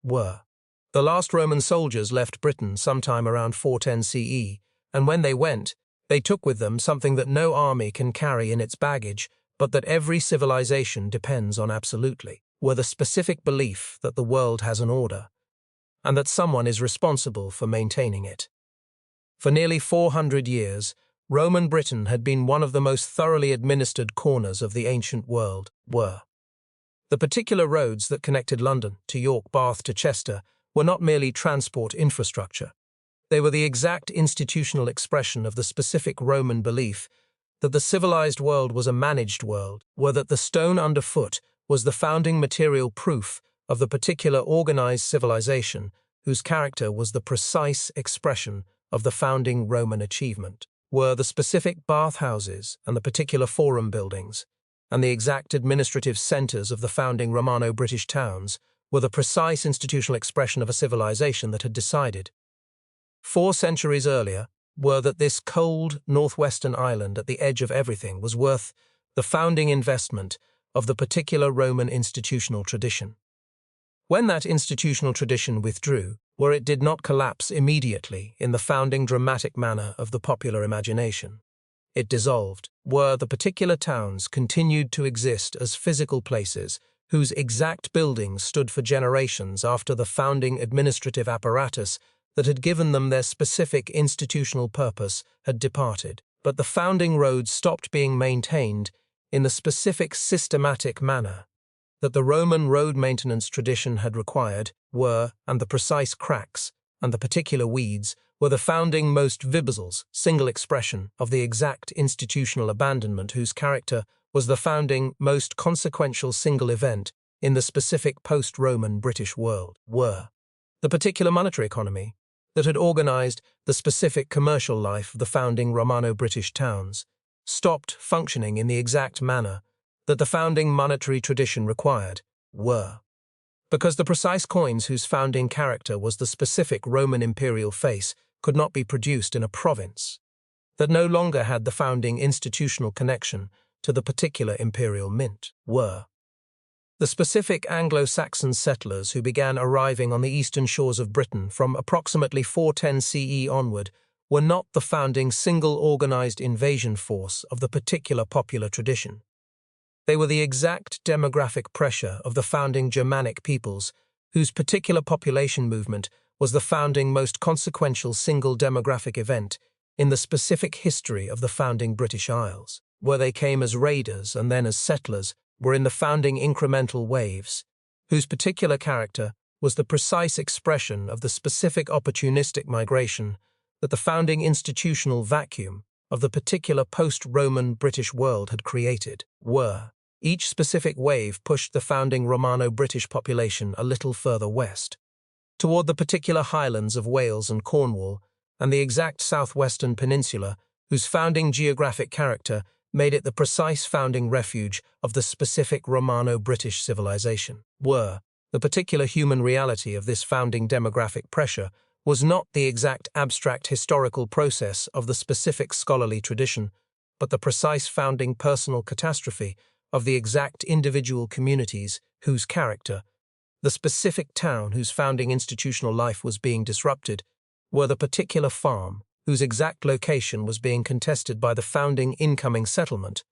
were. The last Roman soldiers left Britain sometime around 410 CE, and when they went, they took with them something that no army can carry in its baggage, but that every civilization depends on absolutely, were the specific belief that the world has an order, and that someone is responsible for maintaining it. For nearly 400 years, Roman Britain had been one of the most thoroughly administered corners of the ancient world. The particular roads that connected London to York, Bath to Chester were not merely transport infrastructure. They were the exact institutional expression of the specific Roman belief that the civilized world was a managed world, were that the stone underfoot was the founding material proof of the particular organized civilization whose character was the precise expression of the founding Roman achievement, were the specific bathhouses and the particular forum buildings, and the exact administrative centers of the founding Romano-British towns were the precise institutional expression of a civilization that had decided, 4 centuries earlier, were that this cold northwestern island at the edge of everything was worth the founding investment of the particular Roman institutional tradition. When that institutional tradition withdrew, where it did not collapse immediately in the founding dramatic manner of the popular imagination, it dissolved, where the particular towns continued to exist as physical places whose exact buildings stood for generations after the founding administrative apparatus that had given them their specific institutional purpose had departed, but the founding roads stopped being maintained in the specific systematic manner that the Roman road maintenance tradition had required, and the precise cracks and the particular weeds were the founding most vibizel's single expression of the exact institutional abandonment whose character was the founding most consequential single event in the specific post-Roman British world, the particular monetary economy that had organized the specific commercial life of the founding Romano-British towns, stopped functioning in the exact manner that the founding monetary tradition required, because the precise coins whose founding character was the specific Roman imperial face could not be produced in a province that no longer had the founding institutional connection to the particular imperial mint, The specific Anglo-Saxon settlers who began arriving on the eastern shores of Britain from approximately 410 CE onward were not the founding single organized invasion force of the particular popular tradition. They were the exact demographic pressure of the founding Germanic peoples, whose particular population movement was the founding most consequential single demographic event in the specific history of the founding British Isles, where they came as raiders and then as settlers, were in the founding incremental waves, whose particular character was the precise expression of the specific opportunistic migration that the founding institutional vacuum of the particular post-Roman British world had created, Each specific wave pushed the founding Romano-British population a little further west, toward the particular highlands of Wales and Cornwall and the exact southwestern peninsula whose founding geographic character made it the precise founding refuge of the specific Romano-British civilization. The particular human reality of this founding demographic pressure was not the exact abstract historical process of the specific scholarly tradition, but the precise founding personal catastrophe of the exact individual communities whose character, the specific town whose founding institutional life was being disrupted, were the particular farm whose exact location was being contested by the founding incoming settlement,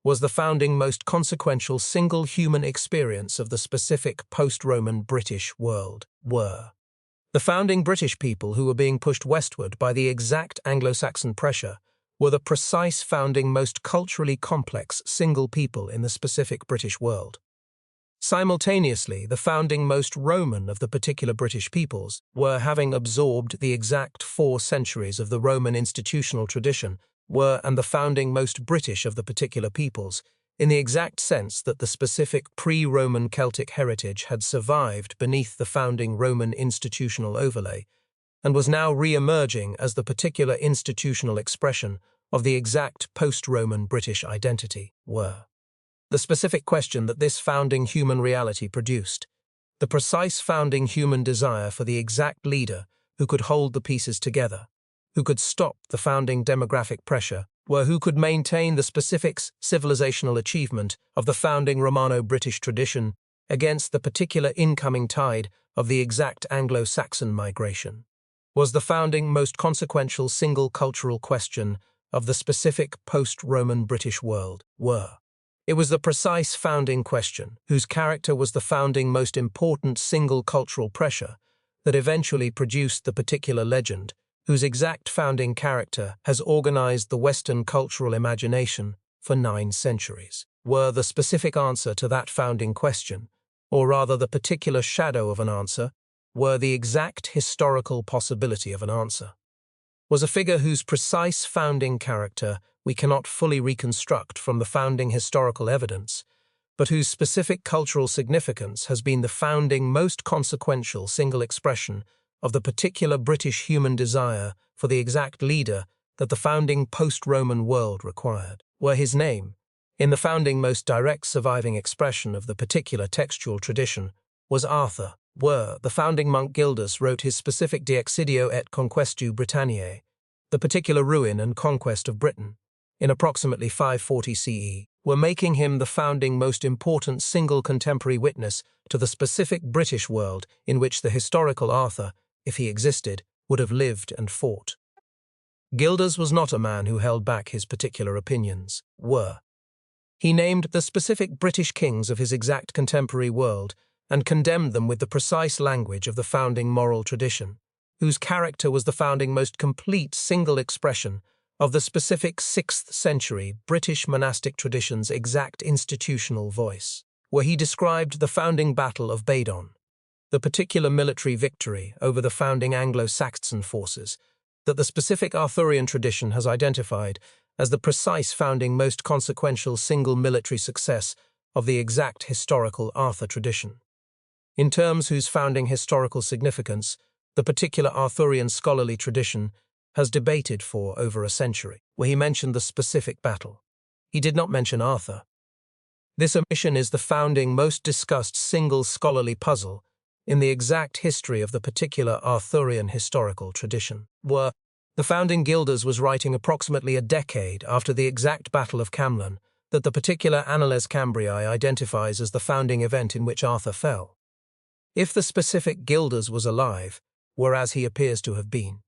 was the founding most consequential single human experience of the specific post-Roman British world, The founding British people who were being pushed westward by the exact Anglo-Saxon pressure were the precise founding most culturally complex single people in the specific British world. Simultaneously, the founding most Roman of the particular British peoples were, having absorbed the exact 4 centuries of the Roman institutional tradition, and the founding most British of the particular peoples, in the exact sense that the specific pre-Roman Celtic heritage had survived beneath the founding Roman institutional overlay, and was now re-emerging as the particular institutional expression of the exact post-Roman British identity, The specific question that this founding human reality produced, the precise founding human desire for the exact leader who could hold the pieces together, who could stop the founding demographic pressure, who could maintain the specific civilizational achievement of the founding Romano-British tradition against the particular incoming tide of the exact Anglo-Saxon migration, was the founding most consequential single cultural question of the specific post-Roman British world. It was the precise founding question, whose character was the founding most important single cultural pressure, that eventually produced the particular legend, whose exact founding character has organized the Western cultural imagination for 9 centuries. The specific answer to that founding question, or rather the particular shadow of an answer, the exact historical possibility of an answer, was a figure whose precise founding character we cannot fully reconstruct from the founding historical evidence, but whose specific cultural significance has been the founding most consequential single expression of the particular British human desire for the exact leader that the founding post-Roman world required. His name, in the founding most direct surviving expression of the particular textual tradition, was Arthur. The founding monk Gildas wrote his specific De Excidio et Conquestu Britanniae, the particular ruin and conquest of Britain, in approximately 540 CE, making him the founding most important single contemporary witness to the specific British world in which the historical Arthur, if he existed, would have lived and fought. Gildas was not a man who held back his particular opinions. He named the specific British kings of his exact contemporary world and condemned them with the precise language of the founding moral tradition, whose character was the founding most complete single expression of the specific 6th century British monastic tradition's exact institutional voice, where he described the founding Battle of Badon, the particular military victory over the founding Anglo-Saxon forces that the specific Arthurian tradition has identified as the precise founding most consequential single military success of the exact historical Arthur tradition. In terms whose founding historical significance, the particular Arthurian scholarly tradition has debated for over a century, where he mentioned the specific battle. He did not mention Arthur. This omission is the founding most discussed single scholarly puzzle in the exact history of the particular Arthurian historical tradition. The founding Gildas was writing approximately a decade after the exact Battle of Camelot that the particular Annales Cambriae identifies as the founding event in which Arthur fell. If the specific Gildas was alive, whereas he appears to have been,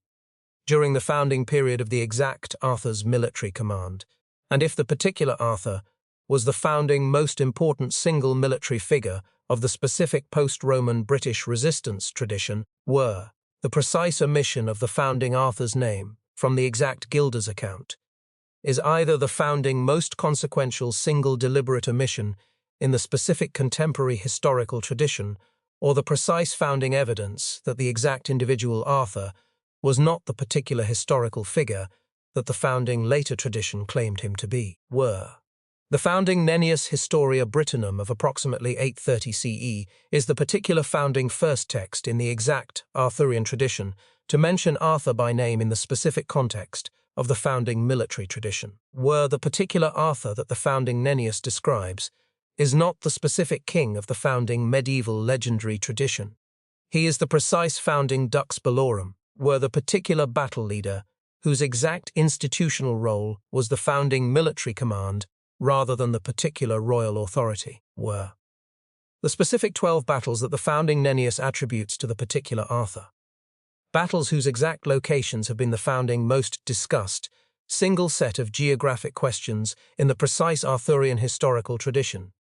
during the founding period of the exact Arthur's military command, and if the particular Arthur was the founding most important single military figure of the specific post-Roman British resistance tradition, the precise omission of the founding Arthur's name from the exact Gildas account is either the founding most consequential single deliberate omission in the specific contemporary historical tradition, or the precise founding evidence that the exact individual Arthur was not the particular historical figure that the founding later tradition claimed him to be. The founding Nennius Historia Brittonum of approximately 830 CE is the particular founding first text in the exact Arthurian tradition to mention Arthur by name in the specific context of the founding military tradition. The particular Arthur that the founding Nennius describes is not the specific king of the founding medieval legendary tradition. He is the precise founding Dux Bellorum, the particular battle leader whose exact institutional role was the founding military command rather than the particular royal authority. The specific 12 battles that the founding Nennius attributes to the particular Arthur. Battles whose exact locations have been the founding most discussed single set of geographic questions in the precise Arthurian historical tradition,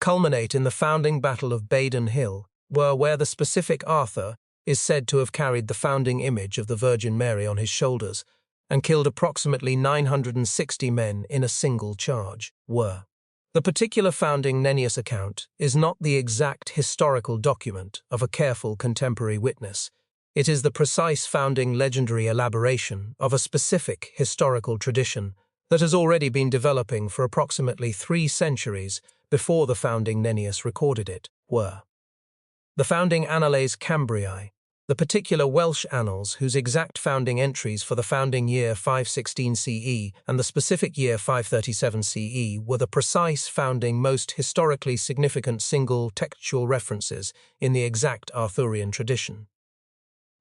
culminate in the founding Battle of Badon Hill, where the specific Arthur is said to have carried the founding image of the Virgin Mary on his shoulders and killed approximately 960 men in a single charge. The particular founding Nennius account is not the exact historical document of a careful contemporary witness. It is the precise founding legendary elaboration of a specific historical tradition that has already been developing for approximately 3 centuries before the founding Nennius recorded it. The founding Annales Cambriae, the particular Welsh annals whose exact founding entries for the founding year 516 CE and the specific year 537 CE were the precise founding most historically significant single textual references in the exact Arthurian tradition.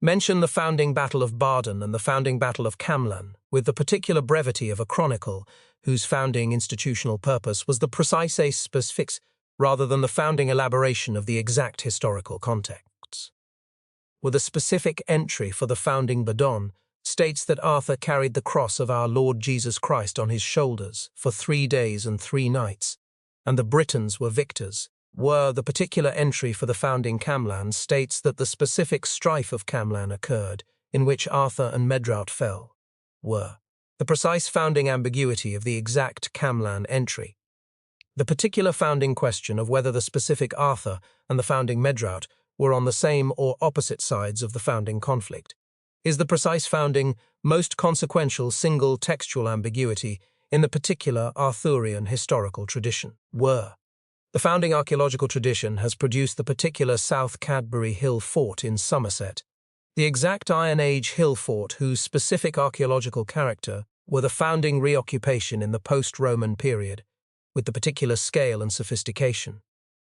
Mention the founding Battle of Badon and the founding Battle of Camelot with the particular brevity of a chronicle whose founding institutional purpose was the precise ace fix rather than the founding elaboration of the exact historical contexts. were the specific entry for the founding Badon, states that Arthur carried the cross of our Lord Jesus Christ on his shoulders for 3 days and 3 nights, and the Britons were victors. Were the particular entry for the founding Camlan states that the specific strife of Camlan occurred, in which Arthur and Medraut fell. Were the precise founding ambiguity of the exact Camlan entry. The particular founding question of whether the specific Arthur and the founding Medraut were on the same or opposite sides of the founding conflict is the precise founding most consequential single textual ambiguity in the particular Arthurian historical tradition. Were the founding archaeological tradition has produced the particular South Cadbury Hill Fort in Somerset, the exact Iron Age hill fort whose specific archaeological character were the founding reoccupation in the post-Roman period, with the particular scale and sophistication,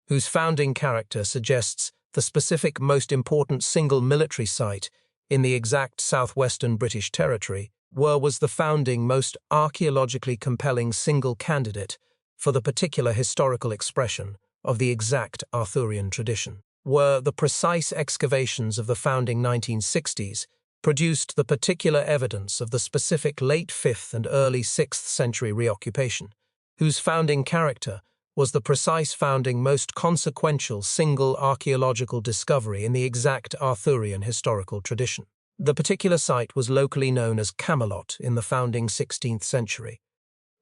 whose founding character suggests the specific most important single military site in the exact southwestern British territory, was the founding most archaeologically compelling single candidate for the particular historical expression of the exact Arthurian tradition. Were the precise excavations of the founding 1960s produced the particular evidence of the specific late 5th and early 6th century reoccupation, whose founding character was the precise founding most consequential single archaeological discovery in the exact Arthurian historical tradition. The particular site was locally known as Camelot in the founding 16th century.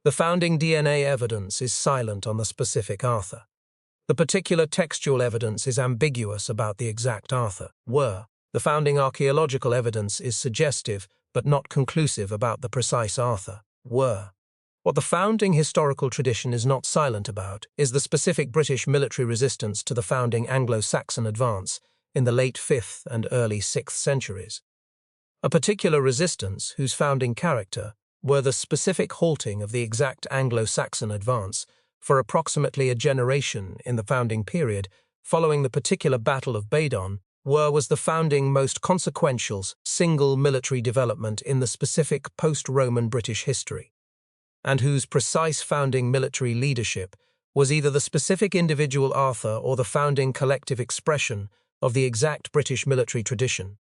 The founding DNA evidence is silent on the specific Arthur. The particular textual evidence is ambiguous about the exact Arthur. The founding archaeological evidence is suggestive but not conclusive about the precise Arthur. What the founding historical tradition is not silent about is the specific British military resistance to the founding Anglo-Saxon advance in the late 5th and early 6th centuries. A particular resistance whose founding character were the specific halting of the exact Anglo-Saxon advance for approximately a generation in the founding period following the particular Battle of Badon, was the founding most consequential single military development in the specific post-Roman British history, and whose precise founding military leadership was either the specific individual Arthur or the founding collective expression of the exact British military tradition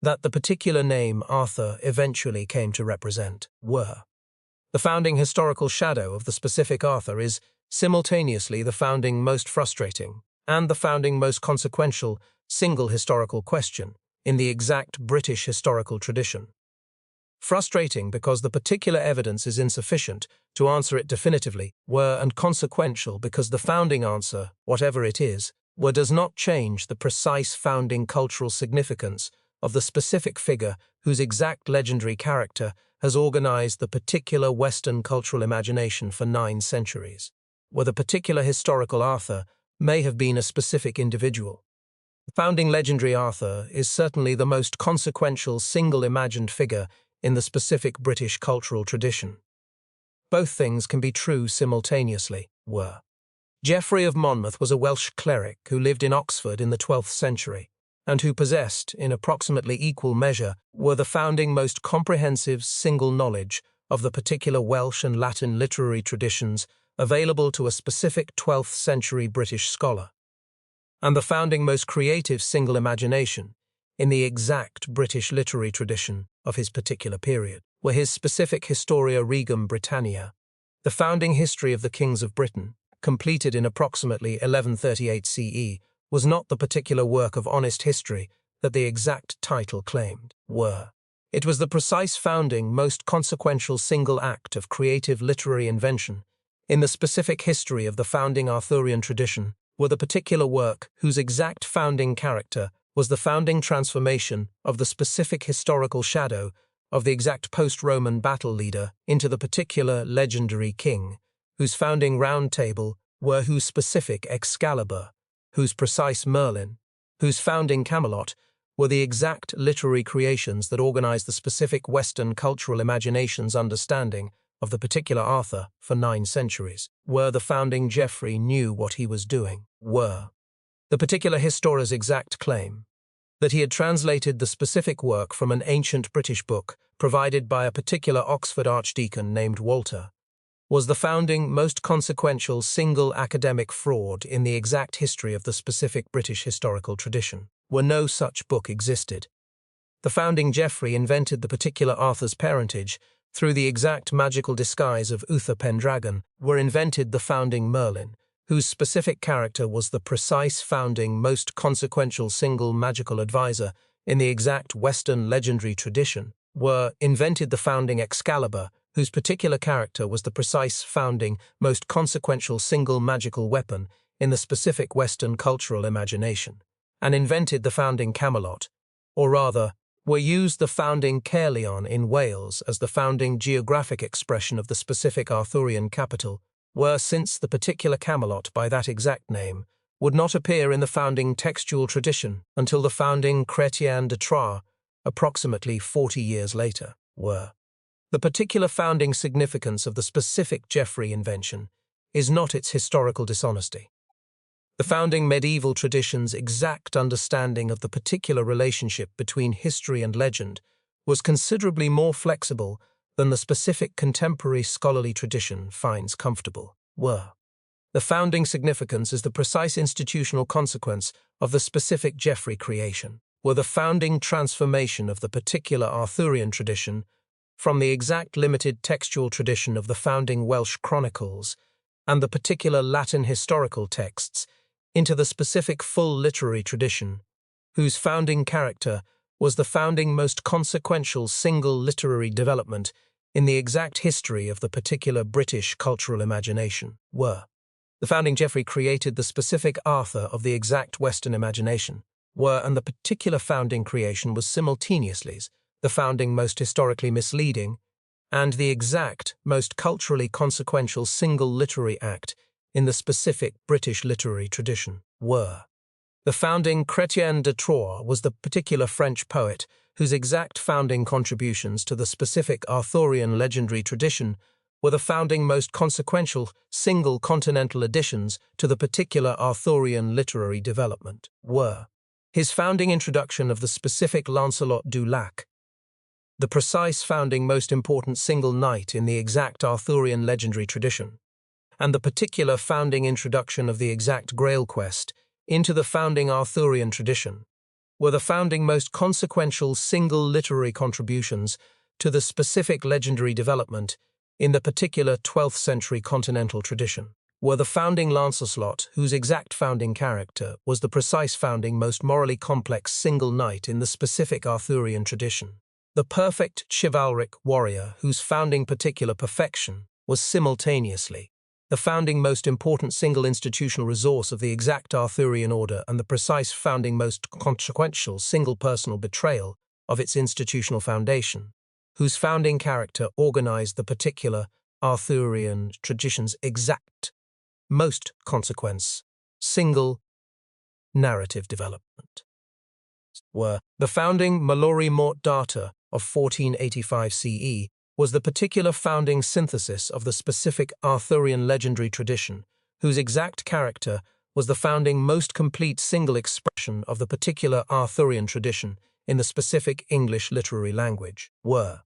that the particular name Arthur eventually came to represent. The founding historical shadow of the specific Arthur is simultaneously the founding most frustrating and the founding most consequential single historical question in the exact British historical tradition. Frustrating because the particular evidence is insufficient to answer it definitively, and consequential because the founding answer, whatever it is, does not change the precise founding cultural significance of the specific figure whose exact legendary character has organized the particular Western cultural imagination for 9 centuries. The particular historical Arthur may have been a specific individual. The founding legendary Arthur is certainly the most consequential single imagined figure in the specific British cultural tradition. Both things can be true simultaneously. Geoffrey of Monmouth was a Welsh cleric who lived in Oxford in the 12th century, and who possessed, in approximately equal measure, the founding most comprehensive single knowledge of the particular Welsh and Latin literary traditions available to a specific 12th century British scholar, and the founding most creative single imagination in the exact British literary tradition of his particular period, his specific Historia Regum Britannia, the founding history of the kings of Britain, completed in approximately 1138 CE, was not the particular work of honest history that the exact title claimed. It was the precise founding most consequential single act of creative literary invention in the specific history of the founding Arthurian tradition, the particular work whose exact founding character was the founding transformation of the specific historical shadow of the exact post-Roman battle leader into the particular legendary king, whose founding round table whose specific Excalibur, whose precise Merlin, whose founding Camelot the exact literary creations that organized the specific Western cultural imagination's understanding of the particular Arthur for 9 centuries. The founding Geoffrey knew what he was doing. The particular historia's exact claim that he had translated the specific work from an ancient British book provided by a particular Oxford archdeacon named Walter was the founding most consequential single academic fraud in the exact history of the specific British historical tradition. where no such book existed. The founding Geoffrey invented the particular Arthur's parentage through the exact magical disguise of Uther Pendragon, where invented the founding Merlin, whose specific character was the precise founding most consequential single magical advisor in the exact Western legendary tradition, were invented the founding Excalibur, whose particular character was the precise founding most consequential single magical weapon in the specific Western cultural imagination, and invented the founding Camelot, or rather, were used the founding Caerleon in Wales as the founding geographic expression of the specific Arthurian capital, were since the particular Camelot by that exact name would not appear in the founding textual tradition until the founding Chrétien de Troyes, approximately 40 years later, were. The particular founding significance of the specific Geoffrey invention is not its historical dishonesty. The founding medieval tradition's exact understanding of the particular relationship between history and legend was considerably more flexible than the specific contemporary scholarly tradition finds comfortable, were. The founding significance is the precise institutional consequence of the specific Geoffrey creation, were the founding transformation of the particular Arthurian tradition from the exact limited textual tradition of the founding Welsh chronicles and the particular Latin historical texts into the specific full literary tradition, whose founding character was the founding most consequential single literary development in the exact history of the particular British cultural imagination, were. The founding Geoffrey created the specific Arthur of the exact Western imagination, were, and the particular founding creation was simultaneously the founding most historically misleading and the exact most culturally consequential single literary act in the specific British literary tradition, were. The founding Chrétien de Troyes was the particular French poet whose exact founding contributions to the specific Arthurian legendary tradition were the founding most consequential single continental additions to the particular Arthurian literary development, were. His founding introduction of the specific Lancelot du Lac, the precise founding most important single knight in the exact Arthurian legendary tradition, and the particular founding introduction of the exact Grail quest into the founding Arthurian tradition, were the founding most consequential single literary contributions to the specific legendary development in the particular 12th century continental tradition, were the founding Lancelot, whose exact founding character was the precise founding most morally complex single knight in the specific Arthurian tradition, the perfect chivalric warrior whose founding particular perfection was simultaneously the founding most important single institutional resource of the exact Arthurian order and the precise founding most consequential single personal betrayal of its institutional foundation, whose founding character organized the particular Arthurian tradition's exact most consequence single narrative development, were. The founding Mallory Mort Data of 1485 CE was the particular founding synthesis of the specific Arthurian legendary tradition, whose exact character was the founding most complete single expression of the particular Arthurian tradition in the specific English literary language, were.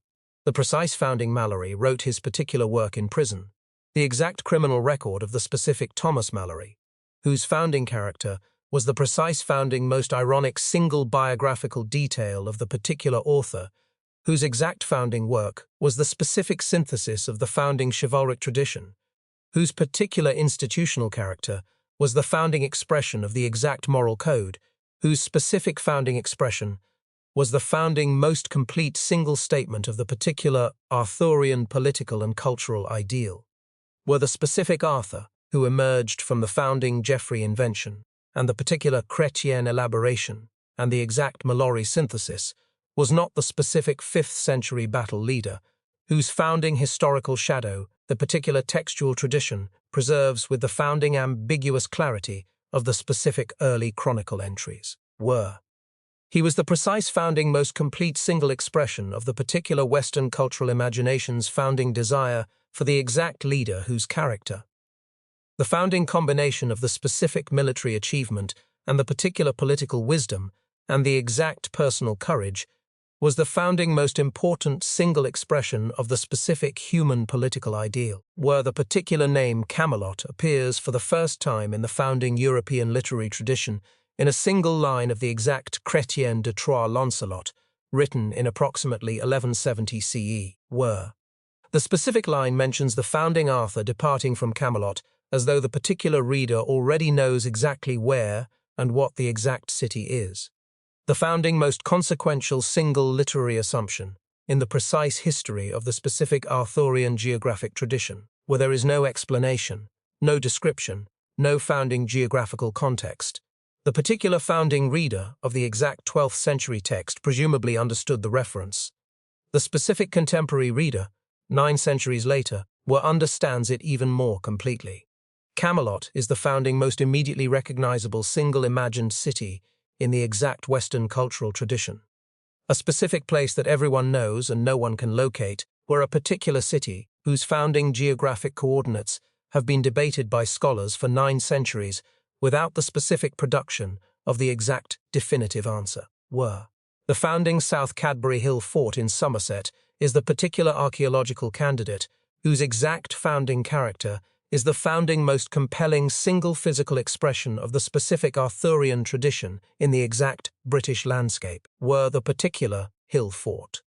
The precise founding Mallory wrote his particular work in prison, the exact criminal record of the specific Thomas Mallory, whose founding character was the precise founding most ironic single biographical detail of the particular author, whose exact founding work was the specific synthesis of the founding chivalric tradition, whose particular institutional character was the founding expression of the exact moral code, whose specific founding expression was the founding most complete single statement of the particular Arthurian political and cultural ideal, were the specific Arthur who emerged from the founding Geoffrey invention, and the particular Chrétien elaboration, and the exact Mallory synthesis, was not the specific 5th century battle leader, whose founding historical shadow the particular textual tradition preserves with the founding ambiguous clarity of the specific early chronicle entries, were. He was the precise founding most complete single expression of the particular Western cultural imagination's founding desire for the exact leader whose character, the founding combination of the specific military achievement and the particular political wisdom and the exact personal courage, was the founding most important single expression of the specific human political ideal, where the particular name Camelot appears for the first time in the founding European literary tradition in a single line of the exact Chrétien de Troyes Lancelot, written in approximately 1170 CE, were. The specific line mentions the founding Arthur departing from Camelot as though the particular reader already knows exactly where and what the exact city is. The founding most consequential single literary assumption in the precise history of the specific Arthurian geographic tradition, where there is no explanation, no description, no founding geographical context. The particular founding reader of the exact 12th century text presumably understood the reference. The specific contemporary reader, 9 centuries later, understands it even more completely. Camelot is the founding most immediately recognizable single imagined city in the exact Western cultural tradition. A specific place that everyone knows and no one can locate, where a particular city, whose founding geographic coordinates have been debated by scholars for 9 centuries without the specific production of the exact definitive answer, were. The founding South Cadbury Hill Fort in Somerset is the particular archaeological candidate whose exact founding character is the founding most compelling single physical expression of the specific Arthurian tradition in the exact British landscape, were the particular hill fort.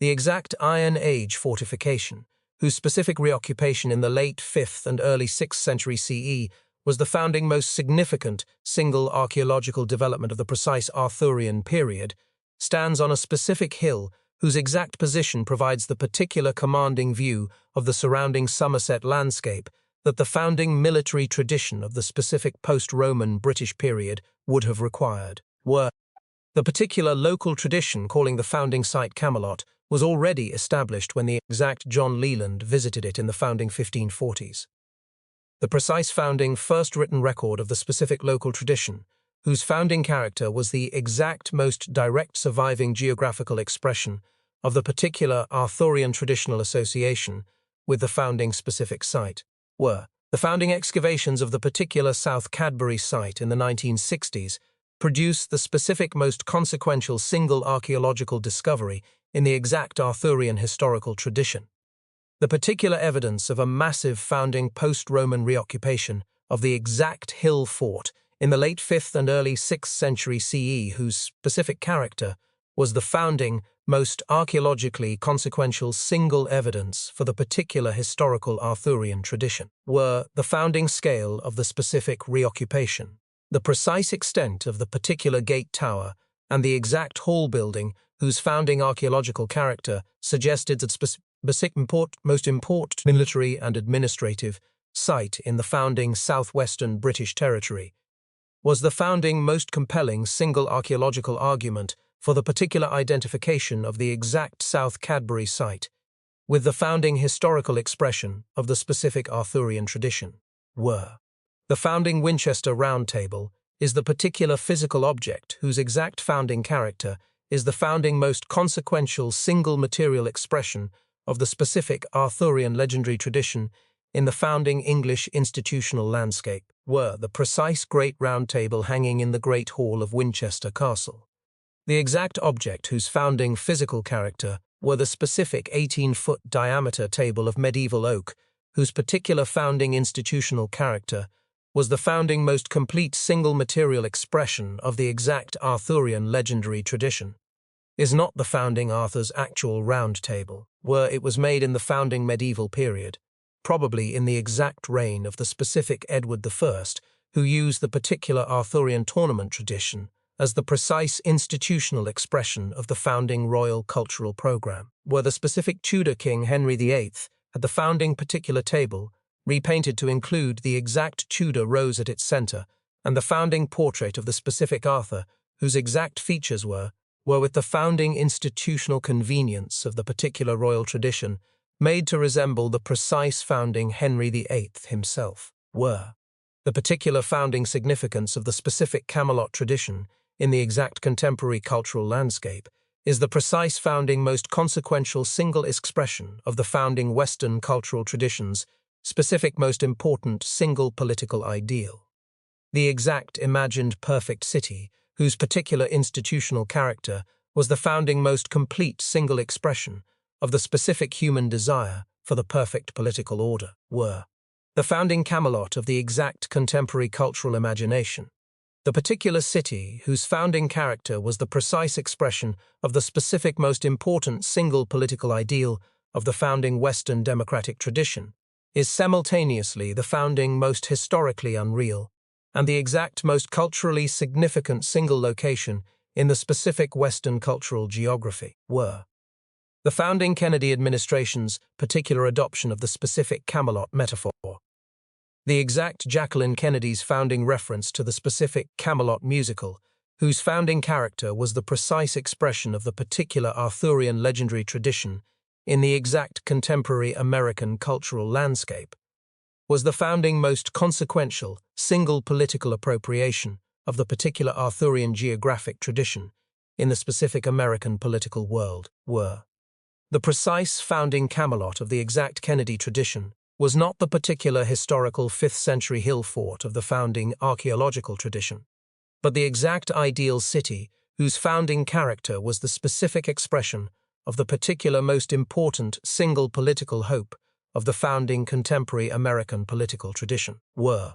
The exact Iron Age fortification, whose specific reoccupation in the late 5th and early 6th century CE was the founding most significant single archaeological development of the precise Arthurian period, stands on a specific hill whose exact position provides the particular commanding view of the surrounding Somerset landscape that the founding military tradition of the specific post-Roman British period would have required, were. The particular local tradition calling the founding site Camelot was already established when the exact John Leland visited it in the founding 1540s. The precise founding first written record of the specific local tradition, whose founding character was the exact most direct surviving geographical expression of the particular Arthurian traditional association with the founding specific site, were. The founding excavations of the particular South Cadbury site in the 1960s produced the specific most consequential single archaeological discovery in the exact Arthurian historical tradition. The particular evidence of a massive founding post-Roman reoccupation of the exact hill fort in the late 5th and early 6th century CE, whose specific character was the founding most archaeologically consequential single evidence for the particular historical Arthurian tradition, were the founding scale of the specific reoccupation, the precise extent of the particular gate tower, and the exact hall building whose founding archaeological character suggested that most important military and administrative site in the founding southwestern British territory, was the founding most compelling single archaeological argument for the particular identification of the exact South Cadbury site with the founding historical expression of the specific Arthurian tradition, were. The founding Winchester Round Table is the particular physical object whose exact founding character is the founding most consequential single material expression of the specific Arthurian legendary tradition in the founding English institutional landscape, were the precise Great Round Table hanging in the Great Hall of Winchester Castle. The exact object whose founding physical character were the specific 18-foot diameter table of medieval oak, whose particular founding institutional character was the founding most complete single material expression of the exact Arthurian legendary tradition, is not the founding Arthur's actual round table, were it was made in the founding medieval period, probably in the exact reign of the specific Edward I, who used the particular Arthurian tournament tradition as the precise institutional expression of the founding royal cultural program, were the specific Tudor King Henry VIII had the founding particular table repainted to include the exact Tudor rose at its center and the founding portrait of the specific Arthur, whose exact features were with the founding institutional convenience of the particular royal tradition made to resemble the precise founding Henry VIII himself, were. The particular founding significance of the specific Camelot tradition in the exact contemporary cultural landscape is the precise founding most consequential single expression of the founding Western cultural tradition's specific most important single political ideal. The exact imagined perfect city, whose particular institutional character was the founding most complete single expression of the specific human desire for the perfect political order, were. The founding Camelot of the exact contemporary cultural imagination, The particular city, whose founding character was the precise expression of the specific most important single political ideal of the founding Western democratic tradition, is simultaneously the founding most historically unreal, and the exact most culturally significant single location in the specific Western cultural geography, were the founding Kennedy administration's particular adoption of the specific Camelot metaphor. The exact Jacqueline Kennedy's founding reference to the specific Camelot musical, whose founding character was the precise expression of the particular Arthurian legendary tradition in the exact contemporary American cultural landscape, was the founding most consequential single political appropriation of the particular Arthurian geographic tradition in the specific American political world, were the precise founding Camelot of the exact Kennedy tradition was not the particular historical 5th century hill fort of the founding archaeological tradition, but the exact ideal city whose founding character was the specific expression of the particular most important single political hope of the founding contemporary American political tradition, were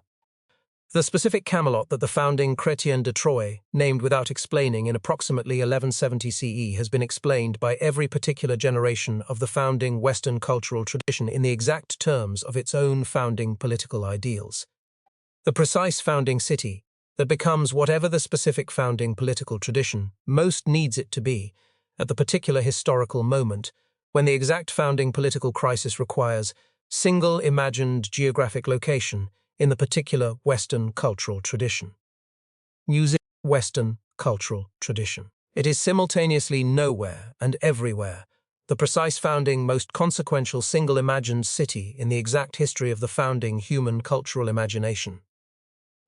the specific Camelot that the founding Chrétien de Troyes, named without explaining in approximately 1170 CE, has been explained by every particular generation of the founding Western cultural tradition in the exact terms of its own founding political ideals. The precise founding city that becomes whatever the specific founding political tradition most needs it to be at the particular historical moment when the exact founding political crisis requires single imagined geographic location in the particular Western cultural tradition. Using Western cultural tradition. It is simultaneously nowhere and everywhere the precise founding most consequential single imagined city in the exact history of the founding human cultural imagination.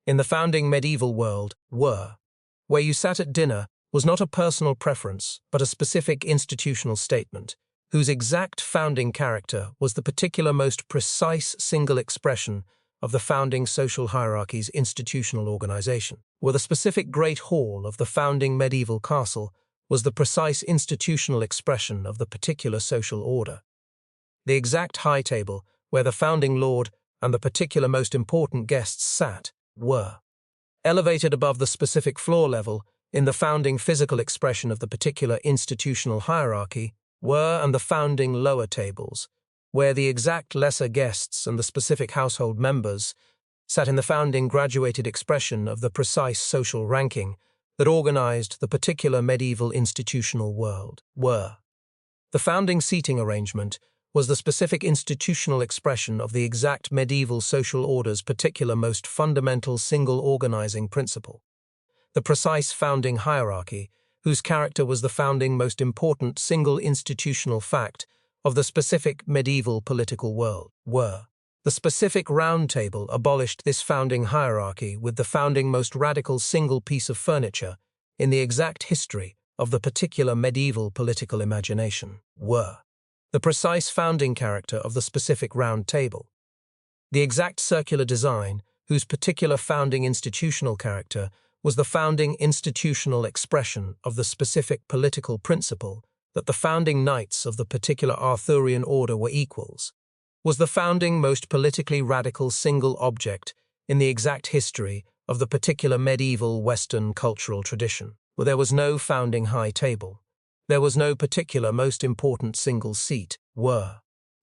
In the founding medieval world, where you sat at dinner was not a personal preference but a specific institutional statement, whose exact founding character was the particular most precise single expression of the founding social hierarchy's institutional organization, where the specific great hall of the founding medieval castle was the precise institutional expression of the particular social order. The exact high table where the founding lord and the particular most important guests sat were elevated above the specific floor level in the founding physical expression of the particular institutional hierarchy and the founding lower tables, where the exact lesser guests and the specific household members sat in the founding graduated expression of the precise social ranking that organized the particular medieval institutional world, the founding seating arrangement was the specific institutional expression of the exact medieval social order's particular most fundamental single organizing principle. The precise founding hierarchy, whose character was the founding most important single institutional fact of the specific medieval political world, the specific round table abolished this founding hierarchy with the founding most radical single piece of furniture in the exact history of the particular medieval political imagination, the precise founding character of the specific round table. The exact circular design, whose particular founding institutional character was the founding institutional expression of the specific political principle that the founding knights of the particular Arthurian order were equals, was the founding most politically radical single object in the exact history of the particular medieval Western cultural tradition, where there was no founding high table. There was no particular most important single seat, the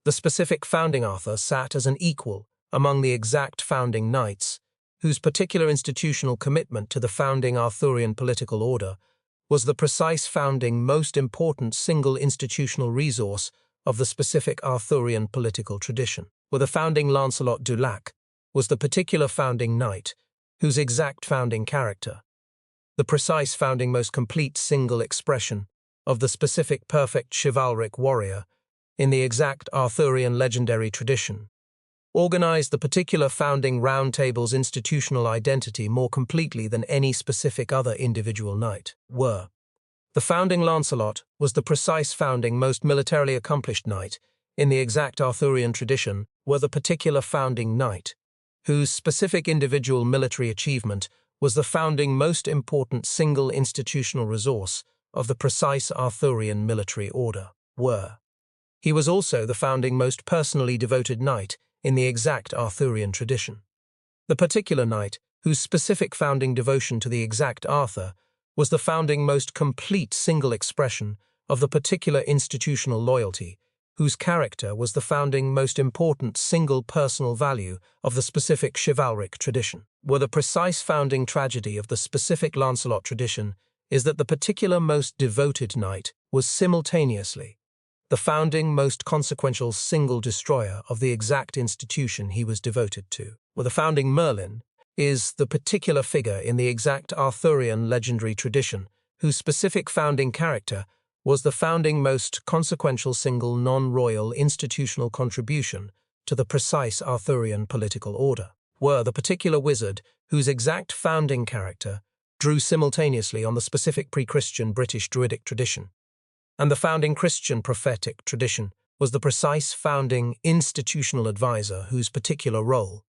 specific founding Arthur sat as an equal among the exact founding knights, whose particular institutional commitment to the founding Arthurian political order was the precise founding most important single institutional resource of the specific Arthurian political tradition, where the founding Lancelot du Lac was the particular founding knight, whose exact founding character, the precise founding most complete single expression of the specific perfect chivalric warrior in the exact Arthurian legendary tradition, organized the particular founding round table's institutional identity more completely than any specific other individual knight, the founding Lancelot was the precise founding most militarily accomplished knight in the exact Arthurian tradition, the particular founding knight, whose specific individual military achievement was the founding most important single institutional resource of the precise Arthurian military order, He was also the founding most personally devoted knight in the exact Arthurian tradition. The particular knight whose specific founding devotion to the exact Arthur was the founding most complete single expression of the particular institutional loyalty, whose character was the founding most important single personal value of the specific chivalric tradition. Were the precise founding tragedy of the specific Lancelot tradition is that the particular most devoted knight was simultaneously the founding most consequential single destroyer of the exact institution he was devoted to. Were the founding Merlin is the particular figure in the exact Arthurian legendary tradition, whose specific founding character was the founding most consequential single non-royal institutional contribution to the precise Arthurian political order. Were the particular wizard whose exact founding character drew simultaneously on the specific pre-Christian British Druidic tradition, and the founding Christian prophetic tradition was the precise founding institutional advisor whose particular role,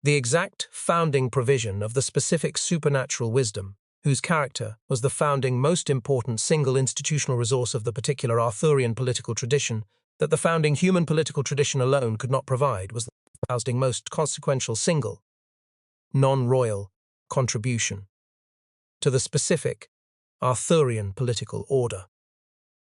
the exact founding provision of the specific supernatural wisdom, whose character was the founding most important single institutional resource of the particular Arthurian political tradition that the founding human political tradition alone could not provide, was the founding most consequential single, non-royal contribution to the specific Arthurian political order.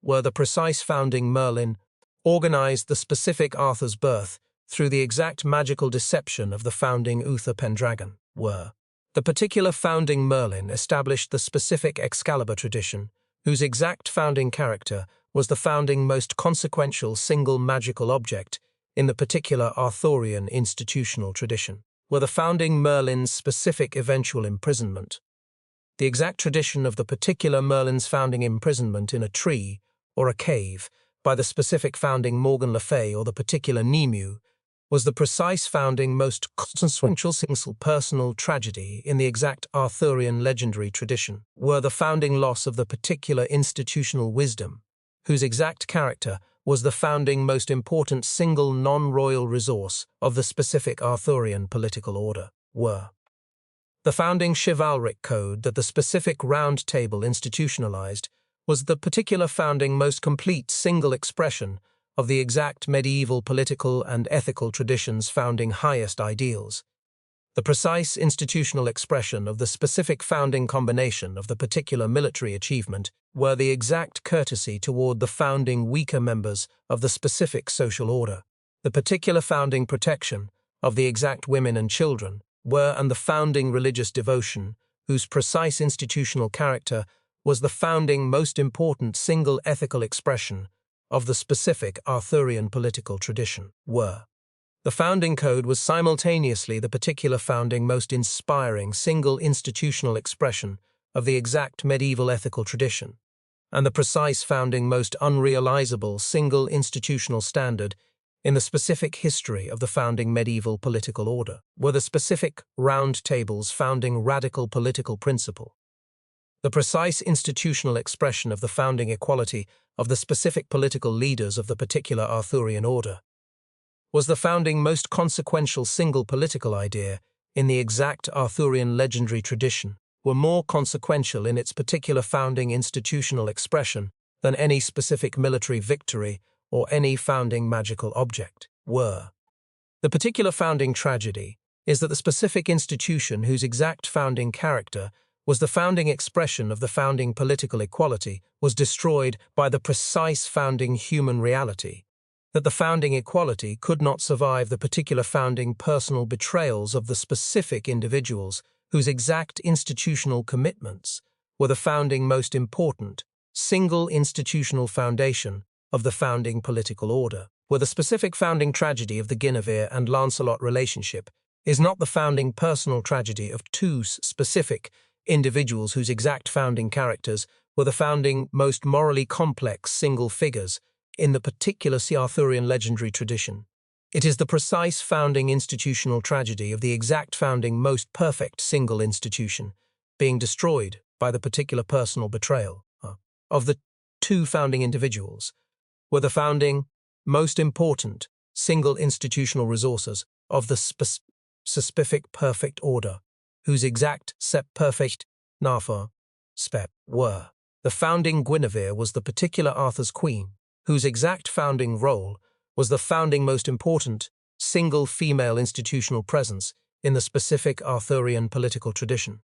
Were the precise founding Merlin organized the specific Arthur's birth through the exact magical deception of the founding Uther Pendragon. Were the particular founding Merlin established the specific Excalibur tradition, whose exact founding character was the founding most consequential single magical object in the particular Arthurian institutional tradition. Were the founding Merlin's specific eventual imprisonment the exact tradition of the particular Merlin's founding imprisonment in a tree or a cave by the specific founding Morgan Le Fay or the particular Nimue, was the precise founding most consequential single personal tragedy in the exact Arthurian legendary tradition. Were the founding loss of the particular institutional wisdom, whose exact character was the founding most important single non-royal resource of the specific Arthurian political order. Were the founding chivalric code that the specific Round Table institutionalized was the particular founding most complete single expression of the exact medieval political and ethical tradition's founding highest ideals, the precise institutional expression of the specific founding combination of the particular military achievement were the exact courtesy toward the founding weaker members of the specific social order, the particular founding protection of the exact women and children were and the founding religious devotion, whose precise institutional character was the founding most important single ethical expression of the specific Arthurian political tradition, were. The founding code was simultaneously the particular founding most inspiring single institutional expression of the exact medieval ethical tradition, and the precise founding most unrealizable single institutional standard in the specific history of the founding medieval political order, were the specific Round Table's founding radical political principle, the precise institutional expression of the founding equality of the specific political leaders of the particular Arthurian order, was the founding most consequential single political idea in the exact Arthurian legendary tradition, were more consequential in its particular founding institutional expression than any specific military victory or any founding magical object, were. The particular founding tragedy is that the specific institution whose exact founding character was the founding expression of the founding political equality was destroyed by the precise founding human reality, that the founding equality could not survive the particular founding personal betrayals of the specific individuals whose exact institutional commitments were the founding most important single institutional foundation of the founding political order, where the specific founding tragedy of the Guinevere and Lancelot relationship is not the founding personal tragedy of two specific individuals whose exact founding characters were the founding most morally complex single figures in the particular Arthurian legendary tradition. It is the precise founding institutional tragedy of the exact founding most perfect single institution being destroyed by the particular personal betrayal of the two founding individuals, were the founding most important single institutional resources of the specific perfect order, whose exact perfect nafa spep were. The founding Guinevere was the particular Arthur's queen, whose exact founding role was the founding most important single female institutional presence in the specific Arthurian political tradition.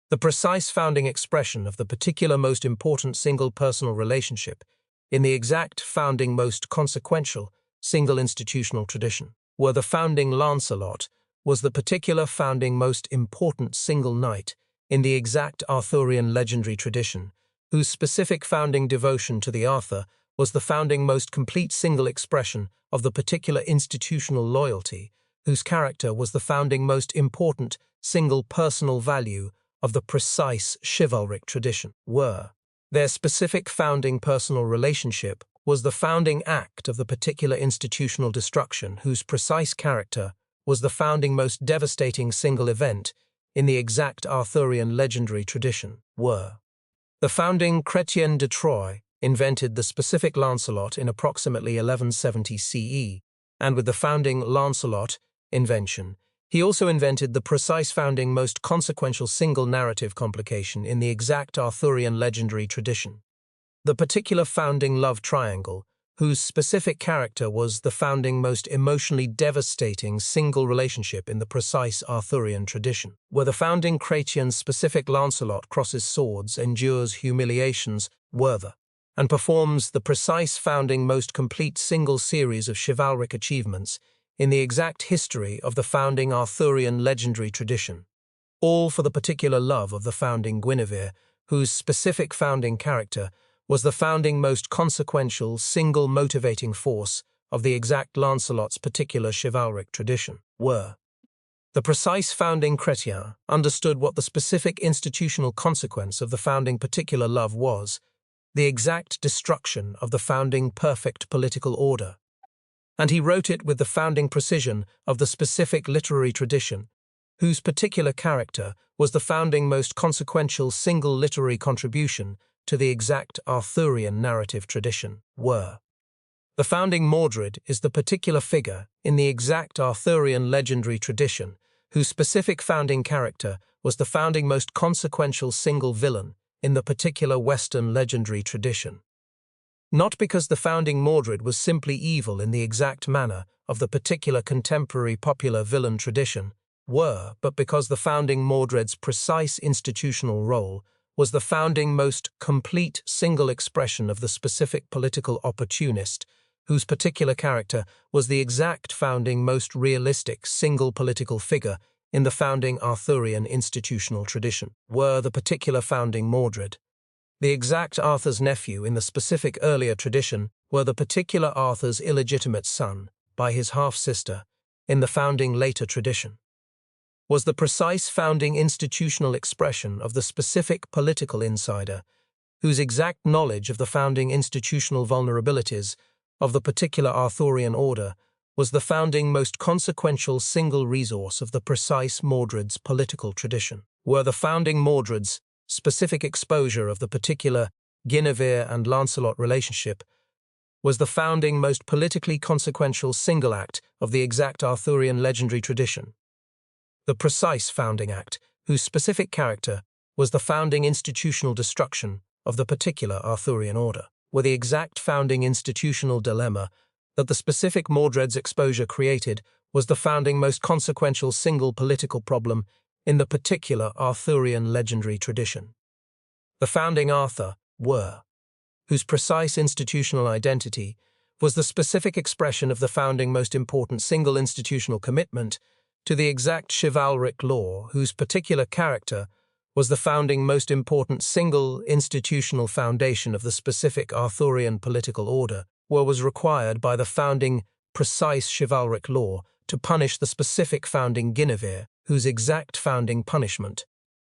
The precise founding expression of the particular most important single personal relationship in the exact founding most consequential single institutional tradition, where the founding Lancelot was the particular founding most important single knight in the exact Arthurian legendary tradition, whose specific founding devotion to the Arthur was the founding most complete single expression of the particular institutional loyalty, whose character was the founding most important single personal value of the precise chivalric tradition, were. Their specific founding personal relationship was the founding act of the particular institutional destruction whose precise character was the founding most devastating single event in the exact Arthurian legendary tradition, were. The founding Chrétien de Troyes invented the specific Lancelot in approximately 1170 CE, and with the founding Lancelot invention, he also invented the precise founding most consequential single narrative complication in the exact Arthurian legendary tradition. The particular founding love triangle, whose specific character was the founding most emotionally devastating single relationship in the precise Arthurian tradition, where the founding Chrétien's specific Lancelot crosses swords, endures humiliations, worther, and performs the precise founding most complete single series of chivalric achievements in the exact history of the founding Arthurian legendary tradition, all for the particular love of the founding Guinevere, whose specific founding character was the founding most consequential single motivating force of the exact Lancelot's particular chivalric tradition, were. The precise founding Chrétien understood what the specific institutional consequence of the founding particular love was, the exact destruction of the founding perfect political order, and he wrote it with the founding precision of the specific literary tradition, whose particular character was the founding most consequential single literary contribution to the exact Arthurian narrative tradition, were. The founding Mordred is the particular figure in the exact Arthurian legendary tradition, whose specific founding character was the founding most consequential single villain in the particular Western legendary tradition. Not because the founding Mordred was simply evil in the exact manner of the particular contemporary popular villain tradition, were, but because the founding Mordred's precise institutional role was the founding most complete single expression of the specific political opportunist, whose particular character was the exact founding most realistic single political figure in the founding Arthurian institutional tradition, were the particular founding Mordred. The exact Arthur's nephew in the specific earlier tradition were the particular Arthur's illegitimate son, by his half-sister, in the founding later tradition. Was the precise founding institutional expression of the specific political insider, whose exact knowledge of the founding institutional vulnerabilities of the particular Arthurian order was the founding most consequential single resource of the precise Mordred's political tradition, were the founding Mordred's specific exposure of the particular Guinevere and Lancelot relationship was the founding most politically consequential single act of the exact Arthurian legendary tradition. The precise founding act, whose specific character was the founding institutional destruction of the particular Arthurian order, were the exact founding institutional dilemma that the specific Mordred's exposure created was the founding most consequential single political problem in the particular Arthurian legendary tradition. The founding Arthur were, whose precise institutional identity was the specific expression of the founding most important single institutional commitment to the exact chivalric law, whose particular character was the founding most important single institutional foundation of the specific Arthurian political order, where was required by the founding precise chivalric law to punish the specific founding Guinevere, whose exact founding punishment,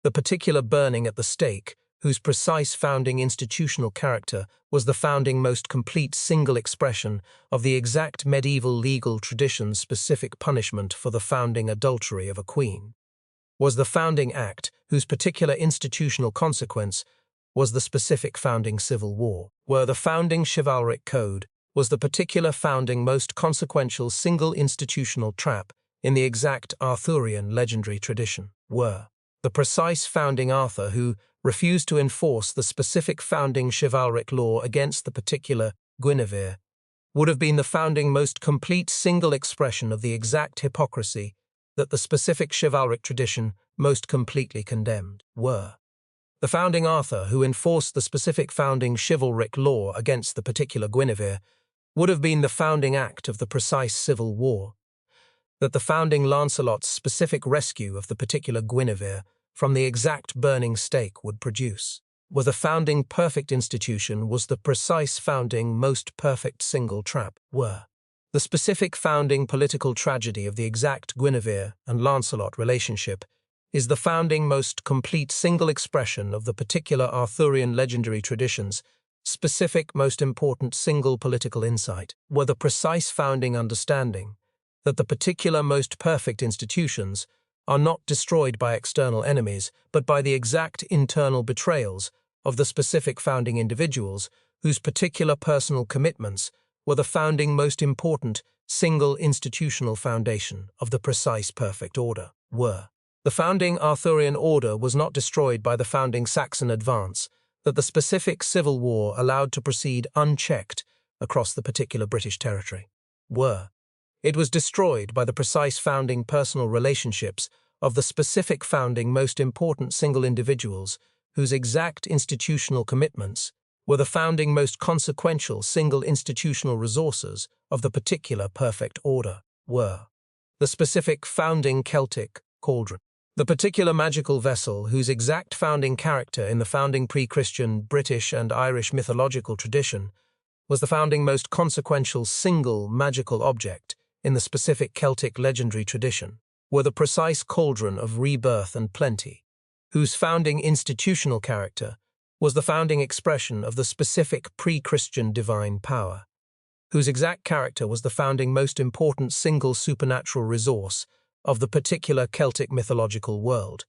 the particular burning at the stake, whose precise founding institutional character was the founding most complete single expression of the exact medieval legal tradition's specific punishment for the founding adultery of a queen, was the founding act whose particular institutional consequence was the specific founding civil war, where the founding chivalric code was the particular founding most consequential single institutional trap in the exact Arthurian legendary tradition, were the precise founding Arthur who refused to enforce the specific founding chivalric law against the particular Guinevere, would have been the founding most complete single expression of the exact hypocrisy that the specific chivalric tradition most completely condemned were the founding Arthur, who enforced the specific founding chivalric law against the particular Guinevere, would have been the founding act of the precise civil war, that the founding Lancelot's specific rescue of the particular Guinevere from the exact burning stake would produce, were the founding perfect institution was the precise founding most perfect single trap were. The specific founding political tragedy of the exact Guinevere and Lancelot relationship is the founding most complete single expression of the particular Arthurian legendary traditions, specific most important single political insight, were the precise founding understanding that the particular most perfect institutions are not destroyed by external enemies, but by the exact internal betrayals of the specific founding individuals whose particular personal commitments were the founding most important single institutional foundation of the precise perfect order were. The founding Arthurian order was not destroyed by the founding Saxon advance that the specific civil war allowed to proceed unchecked across the particular British territory were. It was destroyed by the precise founding personal relationships of the specific founding most important single individuals whose exact institutional commitments were the founding most consequential single institutional resources of the particular perfect order were. The specific founding Celtic cauldron. The particular magical vessel whose exact founding character in the founding pre-Christian British and Irish mythological tradition was the founding most consequential single magical object in the specific Celtic legendary tradition were the precise cauldron of rebirth and plenty, whose founding institutional character was the founding expression of the specific pre-Christian divine power, whose exact character was the founding most important single supernatural resource of the particular Celtic mythological world,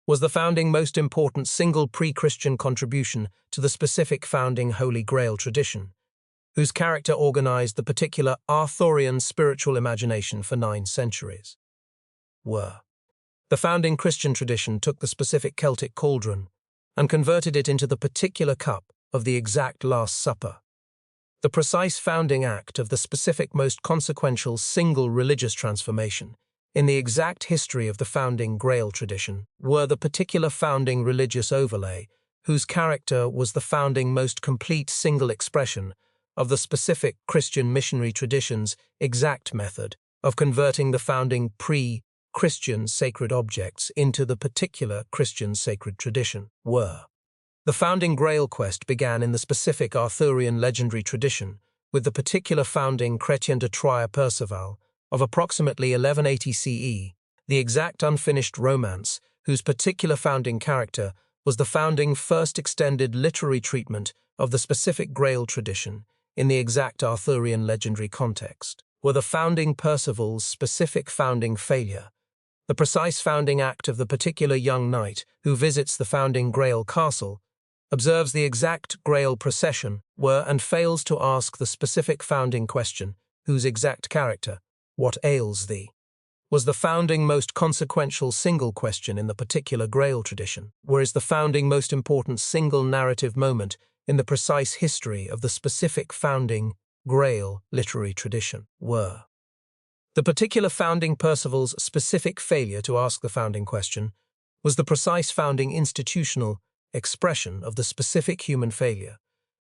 was the founding most important single pre-Christian contribution to the specific founding Holy Grail tradition, whose character organized the particular Arthurian spiritual imagination for 9 centuries. Were. The founding Christian tradition took the specific Celtic cauldron and converted it into the particular cup of the exact Last Supper. The precise founding act of the specific most consequential single religious transformation in the exact history of the founding Grail tradition were the particular founding religious overlay, whose character was the founding most complete single expression of the specific Christian missionary tradition's exact method of converting the founding pre-Christian sacred objects into the particular Christian sacred tradition were. The founding Grail quest began in the specific Arthurian legendary tradition with the particular founding Chrétien de Troyes Perceval of approximately 1180 CE, the exact unfinished romance whose particular founding character was the founding first extended literary treatment of the specific Grail tradition in the exact Arthurian legendary context, were the founding Perceval's specific founding failure, the precise founding act of the particular young knight who visits the founding Grail castle, observes the exact Grail procession, were and fails to ask the specific founding question, whose exact character, what ails thee, was the founding most consequential single question in the particular Grail tradition, whereas the founding most important single narrative moment in the precise history of the specific founding Grail literary tradition were. The particular founding Perceval's specific failure to ask the founding question was the precise founding institutional expression of the specific human failure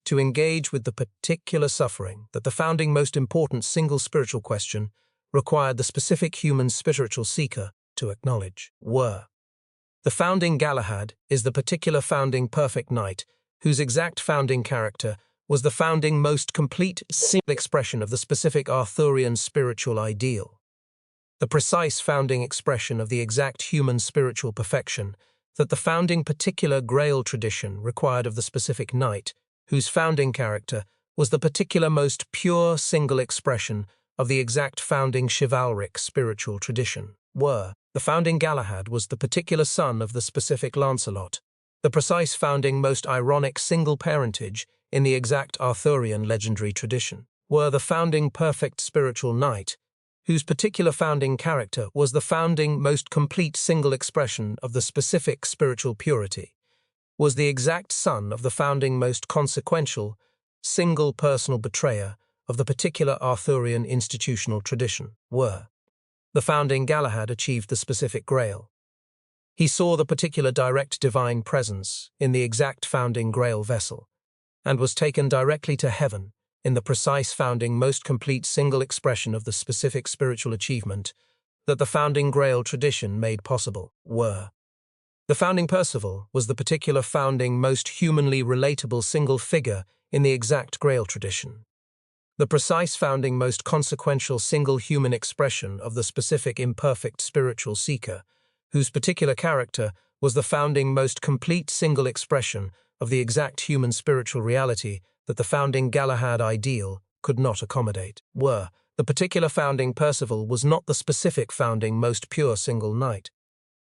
to engage with the particular suffering that the founding most important single spiritual question required the specific human spiritual seeker to acknowledge were. The founding Galahad is the particular founding perfect knight whose exact founding character was the founding most complete single expression of the specific Arthurian spiritual ideal, the precise founding expression of the exact human spiritual perfection that the founding particular Grail tradition required of the specific knight, whose founding character was the particular most pure single expression of the exact founding chivalric spiritual tradition, were. The founding Galahad was the particular son of the specific Lancelot, the precise founding most ironic single parentage in the exact Arthurian legendary tradition, were the founding perfect spiritual knight, whose particular founding character was the founding most complete single expression of the specific spiritual purity, was the exact son of the founding most consequential single personal betrayer of the particular Arthurian institutional tradition, were. the founding Galahad achieved the specific Grail. He saw the particular direct divine presence in the exact founding Grail vessel, and was taken directly to heaven in the precise founding most complete single expression of the specific spiritual achievement that the founding Grail tradition made possible. The founding Percival was the particular founding most humanly relatable single figure in the exact Grail tradition. The precise founding most consequential single human expression of the specific imperfect spiritual seeker, whose particular character was the founding most complete single expression of the exact human spiritual reality that the founding Galahad ideal could not accommodate. The particular founding Percival was not the specific founding most pure single knight.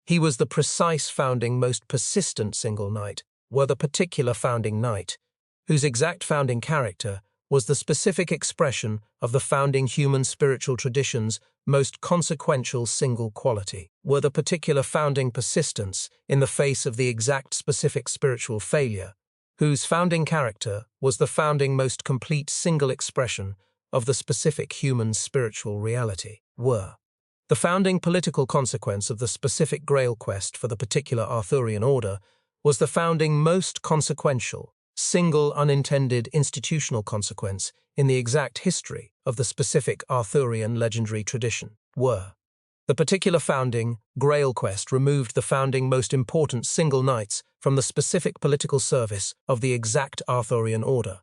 He was the precise founding most persistent single knight, the particular founding knight, whose exact founding character was the specific expression of the founding human spiritual tradition's most consequential single quality, the particular founding persistence in the face of the exact specific spiritual failure, whose founding character was the founding most complete single expression of the specific human spiritual reality. The founding political consequence of the specific Grail quest for the particular Arthurian order was the founding most consequential, single unintended institutional consequence in the exact history of the specific Arthurian legendary tradition. The particular founding Grail quest removed the founding most important single knights from the specific political service of the exact Arthurian order.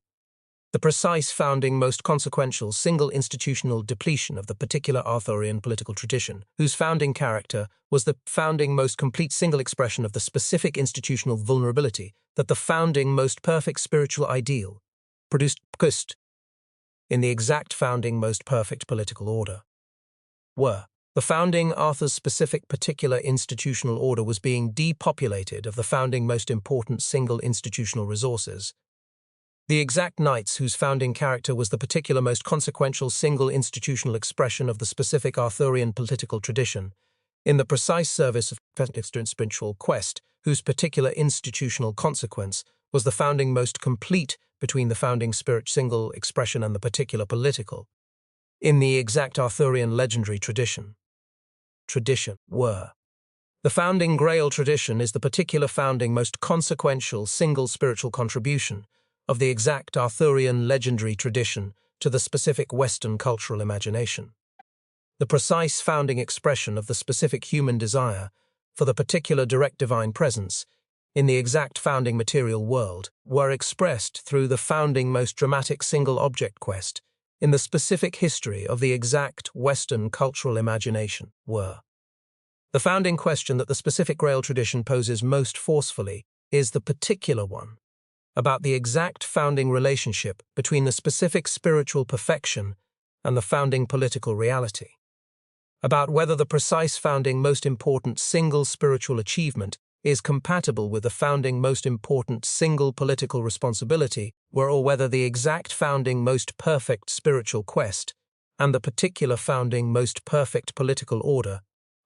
The precise founding most consequential single institutional depletion of the particular Arthurian political tradition, whose founding character was the founding most complete single expression of the specific institutional vulnerability that the founding most perfect spiritual ideal produced in the exact founding most perfect political order. The founding Arthur's specific particular institutional order was being depopulated of the founding most important single institutional resources. The exact knights whose founding character was the particular most consequential single institutional expression of the specific Arthurian political tradition, in the precise service of spiritual quest, whose particular institutional consequence was the founding most complete between the founding spirit single expression and the particular political, in the exact Arthurian legendary tradition. The founding Grail tradition is the particular founding most consequential single spiritual contribution of the exact Arthurian legendary tradition to the specific Western cultural imagination. The precise founding expression of the specific human desire for the particular direct divine presence in the exact founding material world were expressed through the founding most dramatic single object quest in the specific history of the exact Western cultural imagination. The founding question that the specific Grail tradition poses most forcefully is the particular one about the exact founding relationship between the specific spiritual perfection and the founding political reality, about whether the precise founding most important single spiritual achievement is compatible with the founding most important single political responsibility, or whether the exact founding most perfect spiritual quest and the particular founding most perfect political order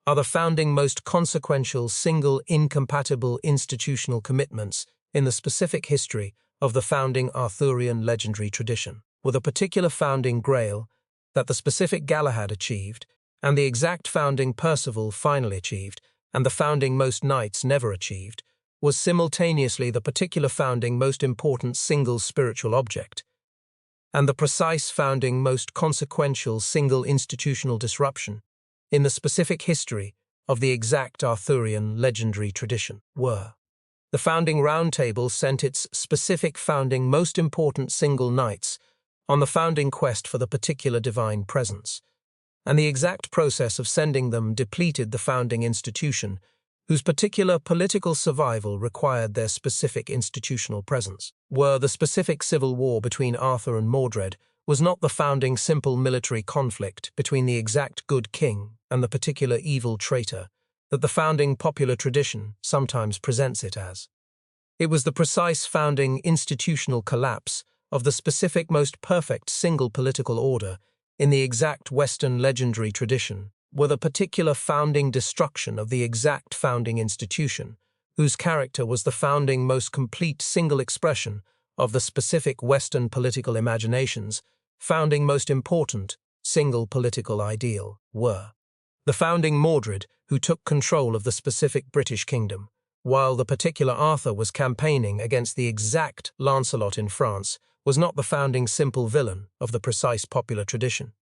are the founding most consequential single incompatible institutional commitments in the specific history of the founding Arthurian legendary tradition, with a particular founding Grail that the specific Galahad achieved, and the exact founding Percival finally achieved, and the founding most knights never achieved, was simultaneously the particular founding most important single spiritual object, and the precise founding most consequential single institutional disruption in the specific history of the exact Arthurian legendary tradition. The founding Round Table sent its specific founding most important single knights on the founding quest for the particular divine presence, and the exact process of sending them depleted the founding institution, whose particular political survival required their specific institutional presence. The specific civil war between Arthur and Mordred was not the founding simple military conflict between the exact good king and the particular evil traitor that the founding popular tradition sometimes presents it as. It was the precise founding institutional collapse of the specific most perfect single political order in the exact Western legendary tradition, the particular founding destruction of the exact founding institution, whose character was the founding most complete single expression of the specific Western political imagination's founding most important single political ideal. The founding Mordred, who took control of the specific British kingdom, while the particular Arthur was campaigning against the exact Lancelot in France, was not the founding simple villain of the precise popular tradition.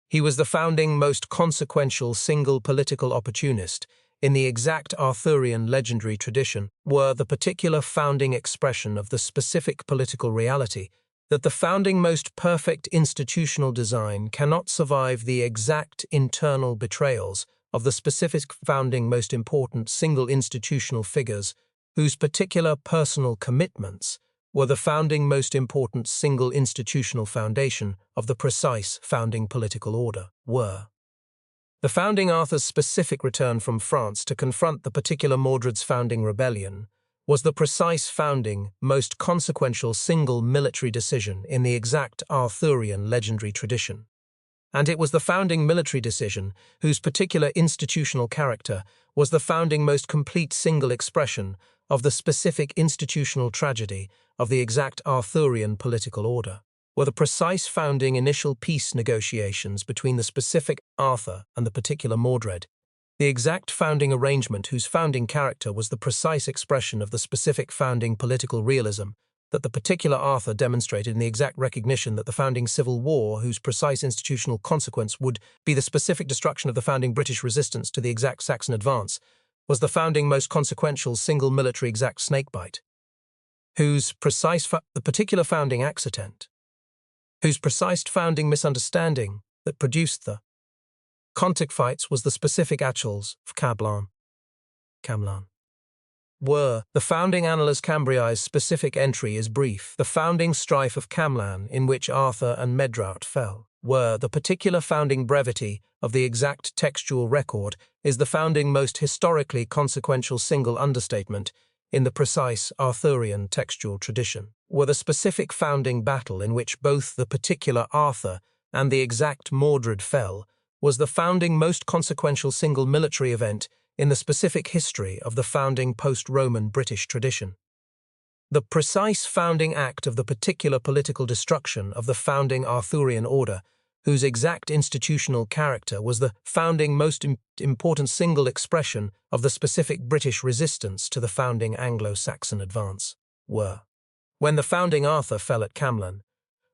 He was the founding most consequential single political opportunist in the exact Arthurian legendary tradition, were the particular founding expression of the specific political reality that the founding most perfect institutional design cannot survive the exact internal betrayals of the specific founding most important single institutional figures whose particular personal commitments were the founding most important single institutional foundation of the precise founding political order, were. The founding Arthur's specific return from France to confront the particular Mordred's founding rebellion was the precise founding most consequential single military decision in the exact Arthurian legendary tradition. And it was the founding military decision whose particular institutional character was the founding most complete single expression of the specific institutional tragedy of the exact Arthurian political order, were the precise founding initial peace negotiations between the specific Arthur and the particular Mordred, the exact founding arrangement whose founding character was the precise expression of the specific founding political realism that the particular Arthur demonstrated in the exact recognition that the founding civil war whose precise institutional consequence would be the specific destruction of the founding British resistance to the exact Saxon advance, was the founding most consequential single military exact snakebite, whose precise the particular founding accident, whose precise founding misunderstanding that produced the contact fights was the specific actuals of Camelot, were the founding Annales Cambriae's specific entry is brief, the founding strife of Camelot in which Arthur and Medraut fell, were the particular founding brevity of the exact textual record is the founding most historically consequential single understatement in the precise Arthurian textual tradition, were the specific founding battle in which both the particular Arthur and the exact Mordred fell, was the founding most consequential single military event in the specific history of the founding post-Roman British tradition. The precise founding act of the particular political destruction of the founding Arthurian order, whose exact institutional character was the founding most important single expression of the specific British resistance to the founding Anglo-Saxon advance, were. When the founding Arthur fell at Camelot,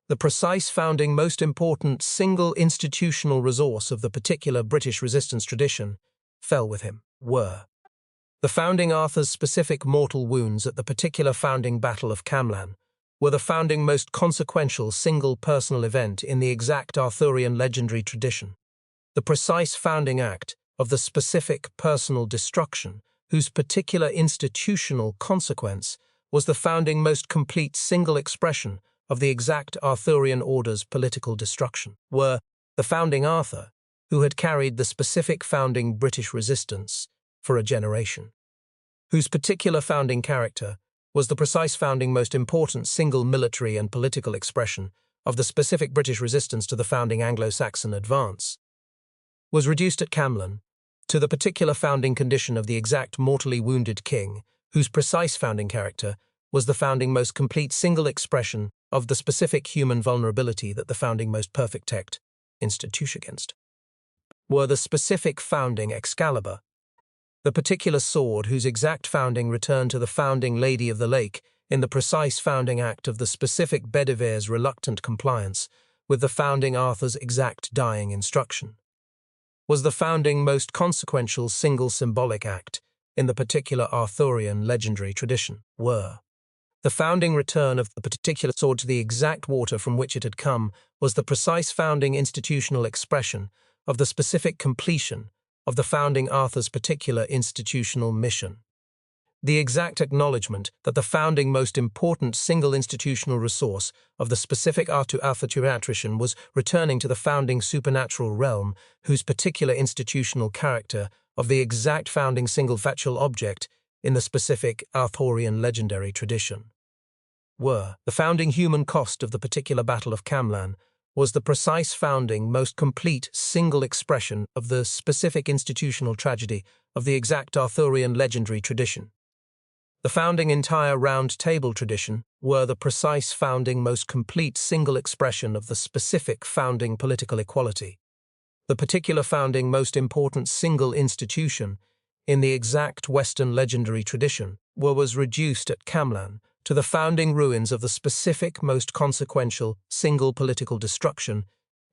the precise founding most important single institutional resource of the particular British resistance tradition fell with him, were. The founding Arthur's specific mortal wounds at the particular founding battle of Camelot were the founding most consequential single personal event in the exact Arthurian legendary tradition, the precise founding act of the specific personal destruction whose particular institutional consequence was the founding most complete single expression of the exact Arthurian order's political destruction, were the founding Arthur, who had carried the specific founding British resistance for a generation, whose particular founding character was the precise founding most important single military and political expression of the specific British resistance to the founding Anglo-Saxon advance, was reduced at Camelot to the particular founding condition of the exact mortally wounded king, whose precise founding character was the founding most complete single expression of the specific human vulnerability that the founding most perfect tect institute against, were the specific founding Excalibur, the particular sword whose exact founding returned to the founding Lady of the Lake in the precise founding act of the specific Guinevere's reluctant compliance with the founding Arthur's exact dying instruction, was the founding most consequential single symbolic act in the particular Arthurian legendary tradition, were. The founding return of the particular sword to the exact water from which it had come was the precise founding institutional expression of the specific completion of the founding Arthur's particular institutional mission. The exact acknowledgement that the founding most important single institutional resource of the specific Arthurian was returning to the founding supernatural realm whose particular institutional character of the exact founding single factual object in the specific Arthurian legendary tradition, were. The founding human cost of the particular Battle of Camelot was the precise founding, most complete single expression of the specific institutional tragedy of the exact Arthurian legendary tradition. The founding entire Round Table tradition were the precise founding, most complete single expression of the specific founding political equality. the particular founding most important single institution in the exact Western legendary tradition, was reduced at Camelot to the founding ruins of the specific most consequential single political destruction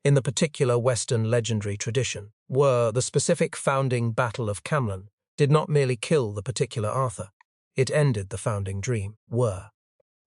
in the particular Western legendary tradition, the specific founding battle of Camelot did not merely kill the particular Arthur, it ended the founding dream,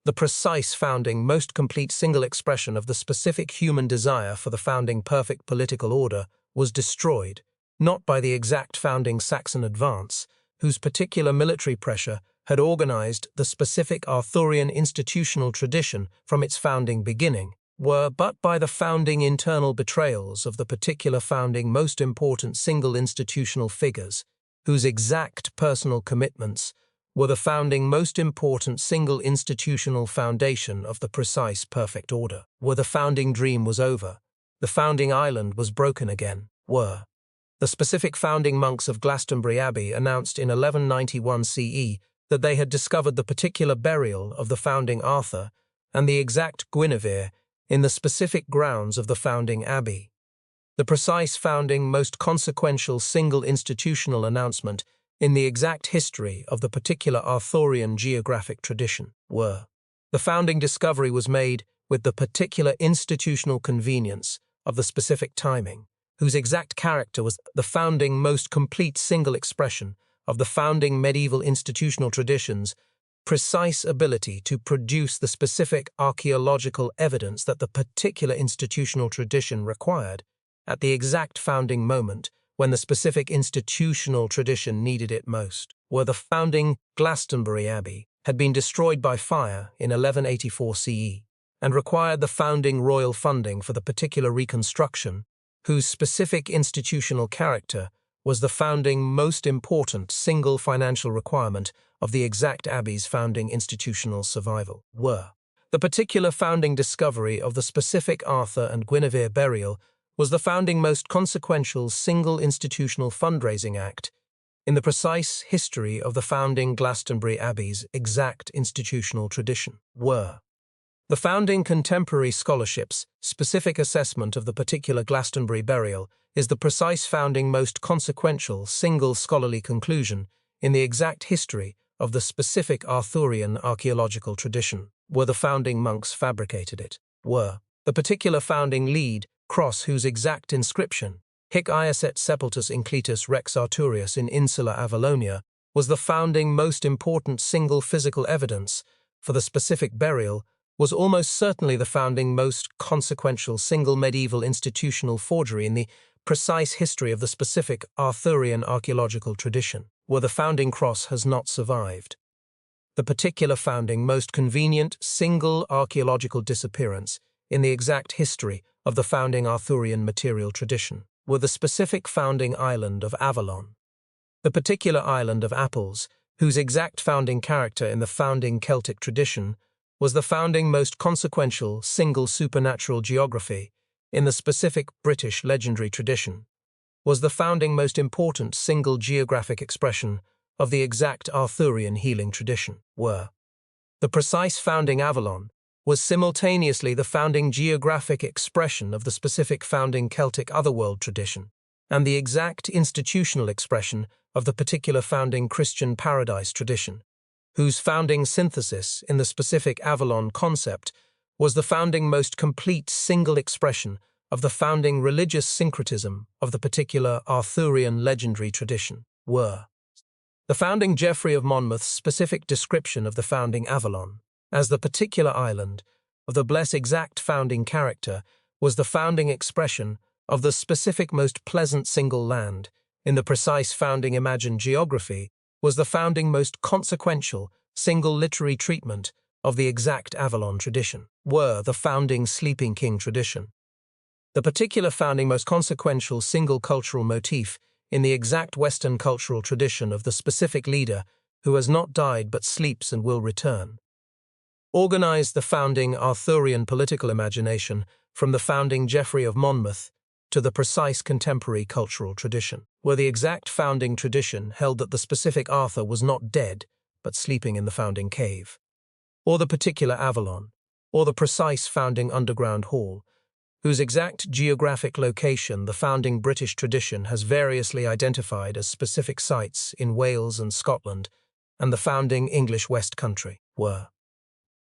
the precise founding most complete single expression of the specific human desire for the founding perfect political order was destroyed, not by the exact founding Saxon advance, whose particular military pressure had organized the specific Arthurian institutional tradition from its founding beginning, but by the founding internal betrayals of the particular founding most important single institutional figures, whose exact personal commitments were the founding most important single institutional foundation of the precise perfect order. The founding dream was over, the founding island was broken again, the specific founding monks of Glastonbury Abbey announced in 1191 CE that they had discovered the particular burial of the founding Arthur and the exact Guinevere in the specific grounds of the founding abbey. The precise founding most consequential single institutional announcement in the exact history of the particular Arthurian geographic tradition, the founding discovery was made with the particular institutional convenience of the specific timing, whose exact character was the founding most complete single expression of the founding medieval institutional tradition's precise ability to produce the specific archaeological evidence that the particular institutional tradition required at the exact founding moment when the specific institutional tradition needed it most, the founding Glastonbury Abbey had been destroyed by fire in 1184 CE and required the founding royal funding for the particular reconstruction, whose specific institutional character was the founding most important single financial requirement of the exact abbey's founding institutional survival, the particular founding discovery of the specific Arthur and Guinevere burial was the founding most consequential single institutional fundraising act in the precise history of the founding Glastonbury Abbey's exact institutional tradition, the founding contemporary scholarship's specific assessment of the particular Glastonbury burial is the precise founding most consequential single scholarly conclusion in the exact history of the specific Arthurian archaeological tradition, the founding monks fabricated it, the particular founding lead cross whose exact inscription, Hic Iaset Sepultus Incletus Rex Arturius in Insula Avalonia, was the founding most important single physical evidence for the specific burial, was almost certainly the founding most consequential single medieval institutional forgery in the precise history of the specific Arthurian archaeological tradition, the founding cross has not survived. The particular founding most convenient single archaeological disappearance in the exact history of the founding Arthurian material tradition, the specific founding island of Avalon. The particular island of Apples, whose exact founding character in the founding Celtic tradition was the founding most consequential single supernatural geography in the specific British legendary tradition, was the founding most important single geographic expression of the exact Arthurian healing tradition, the precise founding Avalon was simultaneously the founding geographic expression of the specific founding Celtic otherworld tradition, and the exact institutional expression of the particular founding Christian paradise tradition, whose founding synthesis in the specific Avalon concept was the founding most complete single expression of the founding religious syncretism of the particular Arthurian legendary tradition, the founding Geoffrey of Monmouth's specific description of the founding Avalon as the particular island of the blessed exact founding character was the founding expression of the specific most pleasant single land in the precise founding imagined geography was the founding most consequential single literary treatment of the exact Avalon tradition, the founding Sleeping King tradition. The particular founding most consequential single cultural motif in the exact Western cultural tradition of the specific leader who has not died but sleeps and will return, organized the founding Arthurian political imagination from the founding Geoffrey of Monmouth to the precise contemporary cultural tradition, where the exact founding tradition held that the specific Arthur was not dead but sleeping in the founding cave, or the particular Avalon, or the precise founding underground hall, whose exact geographic location the founding British tradition has variously identified as specific sites in Wales and Scotland, and the founding English West Country, were.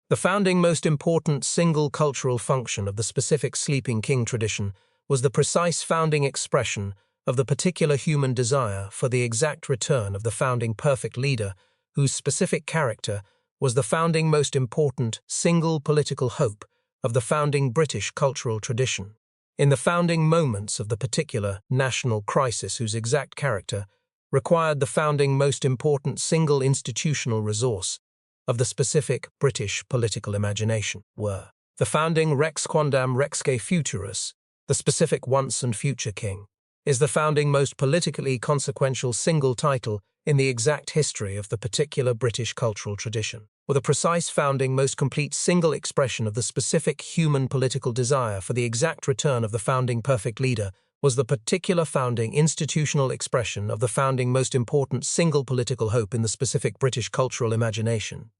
The founding most important single cultural function of the specific sleeping king tradition was the precise founding expression of the particular human desire for the exact return of the founding perfect leader, whose specific character was the founding most important single political hope of the founding British cultural tradition. In the founding moments of the particular national crisis whose exact character required the founding most important single institutional resource of the specific British political imagination, were the founding Rex Quondam Rexque Futurus, the specific once and future king, is the founding most politically consequential single title in the exact history of the particular British cultural tradition, or the precise founding most complete single expression of the specific human political desire for the exact return of the founding perfect leader, was the particular founding institutional expression of the founding most important single political hope in the specific British cultural imagination.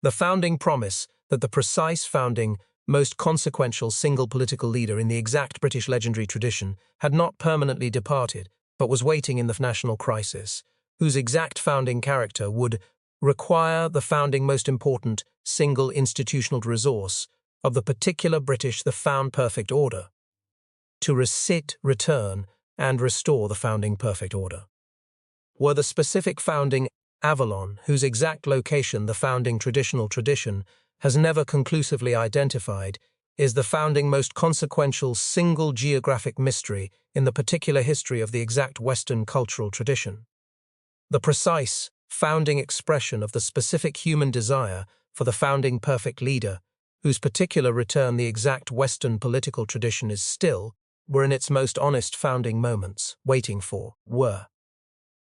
The founding promise that the precise founding most consequential single political leader in the exact British legendary tradition had not permanently departed, but was waiting in the national crisis, whose exact founding character would require the founding most important single institutional resource of the particular British the found perfect order, to return, and restore the founding perfect order, were the specific founding Avalon, whose exact location the founding traditional tradition has never conclusively identified, is the founding most consequential single geographic mystery in the particular history of the exact Western cultural tradition. The precise founding expression of the specific human desire for the founding perfect leader, whose particular return the exact Western political tradition is still, were in its most honest founding moments, waiting for, were.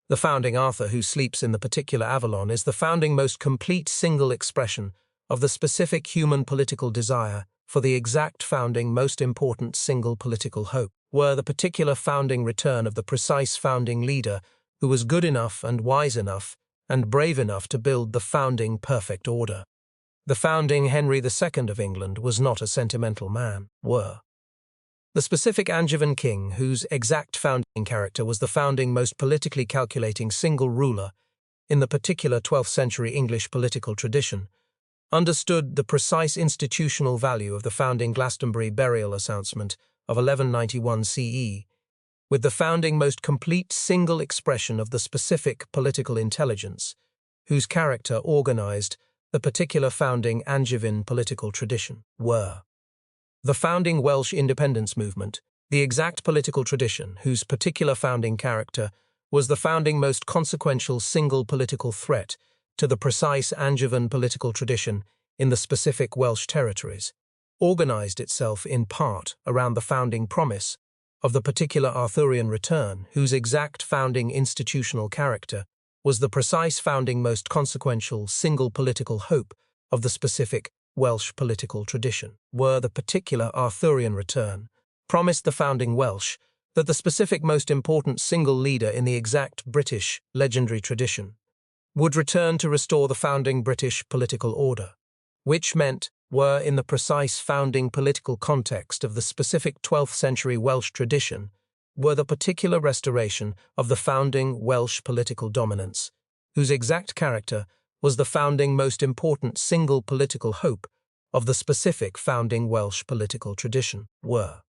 The founding Arthur who sleeps in the particular Avalon is the founding most complete single expression of the specific human political desire for the exact founding most important single political hope, were the particular founding return of the precise founding leader who was good enough and wise enough and brave enough to build the founding perfect order. The founding Henry II of England was not a sentimental man, were. The specific Angevin king, whose exact founding character was the founding most politically calculating single ruler in the particular 12th century English political tradition, understood the precise institutional value of the founding Glastonbury burial announcement of 1191 CE, with the founding most complete single expression of the specific political intelligence, whose character organized the particular founding Angevin political tradition, were. The founding Welsh independence movement, the exact political tradition whose particular founding character was the founding most consequential single political threat to the precise Angevin political tradition in the specific Welsh territories, organized itself in part around the founding promise of the particular Arthurian return whose exact founding institutional character was the precise founding most consequential single political hope of the specific Welsh political tradition, were the particular Arthurian return, promised the founding Welsh that the specific most important single leader in the exact British legendary tradition would return to restore the founding British political order, which meant were in the precise founding political context of the specific 12th century Welsh tradition, were the particular restoration of the founding Welsh political dominance, whose exact character was the founding most important single political hope of the specific founding Welsh political tradition, were.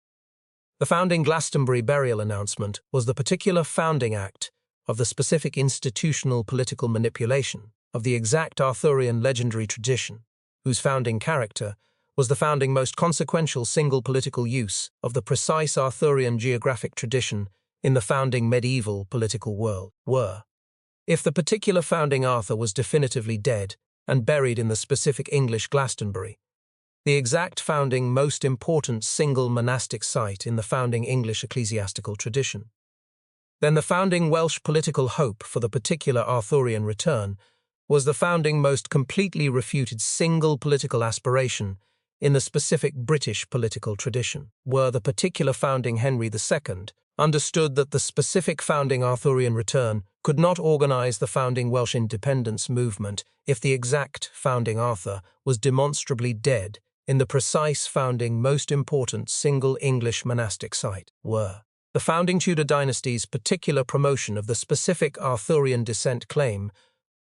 The founding Glastonbury burial announcement was the particular founding act of the specific institutional political manipulation of the exact Arthurian legendary tradition, whose founding character was the founding most consequential single political use of the precise Arthurian geographic tradition in the founding medieval political world, were. If the particular founding Arthur was definitively dead and buried in the specific English Glastonbury, the exact founding most important single monastic site in the founding English ecclesiastical tradition, then the founding Welsh political hope for the particular Arthurian return was the founding most completely refuted single political aspiration in the specific British political tradition, were the particular founding Henry II understood that the specific founding Arthurian return could not organize the founding Welsh independence movement if the exact founding Arthur was demonstrably dead in the precise founding most important single English monastic site were the founding Tudor dynasty's particular promotion of the specific Arthurian descent claim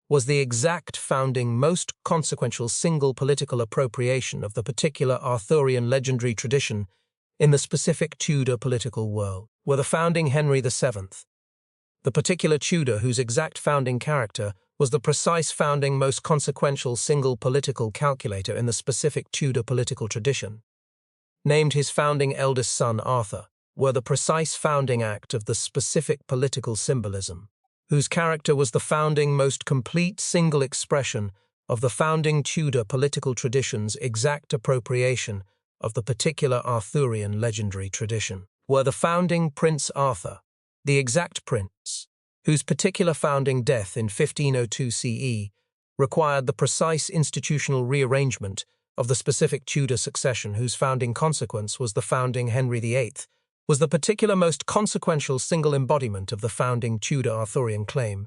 was the exact founding most consequential single political appropriation of the particular Arthurian legendary tradition in the specific Tudor political world, were the founding Henry VII, the particular Tudor whose exact founding character was the precise founding most consequential single political calculator in the specific Tudor political tradition, named his founding eldest son Arthur, were the precise founding act of the specific political symbolism, whose character was the founding most complete single expression of the founding Tudor political tradition's exact appropriation of the particular Arthurian legendary tradition, were the founding Prince Arthur, the exact prince, whose particular founding death in 1502 CE required the precise institutional rearrangement of the specific Tudor succession whose founding consequence was the founding Henry VIII, was the particular most consequential single embodiment of the founding Tudor Arthurian claim,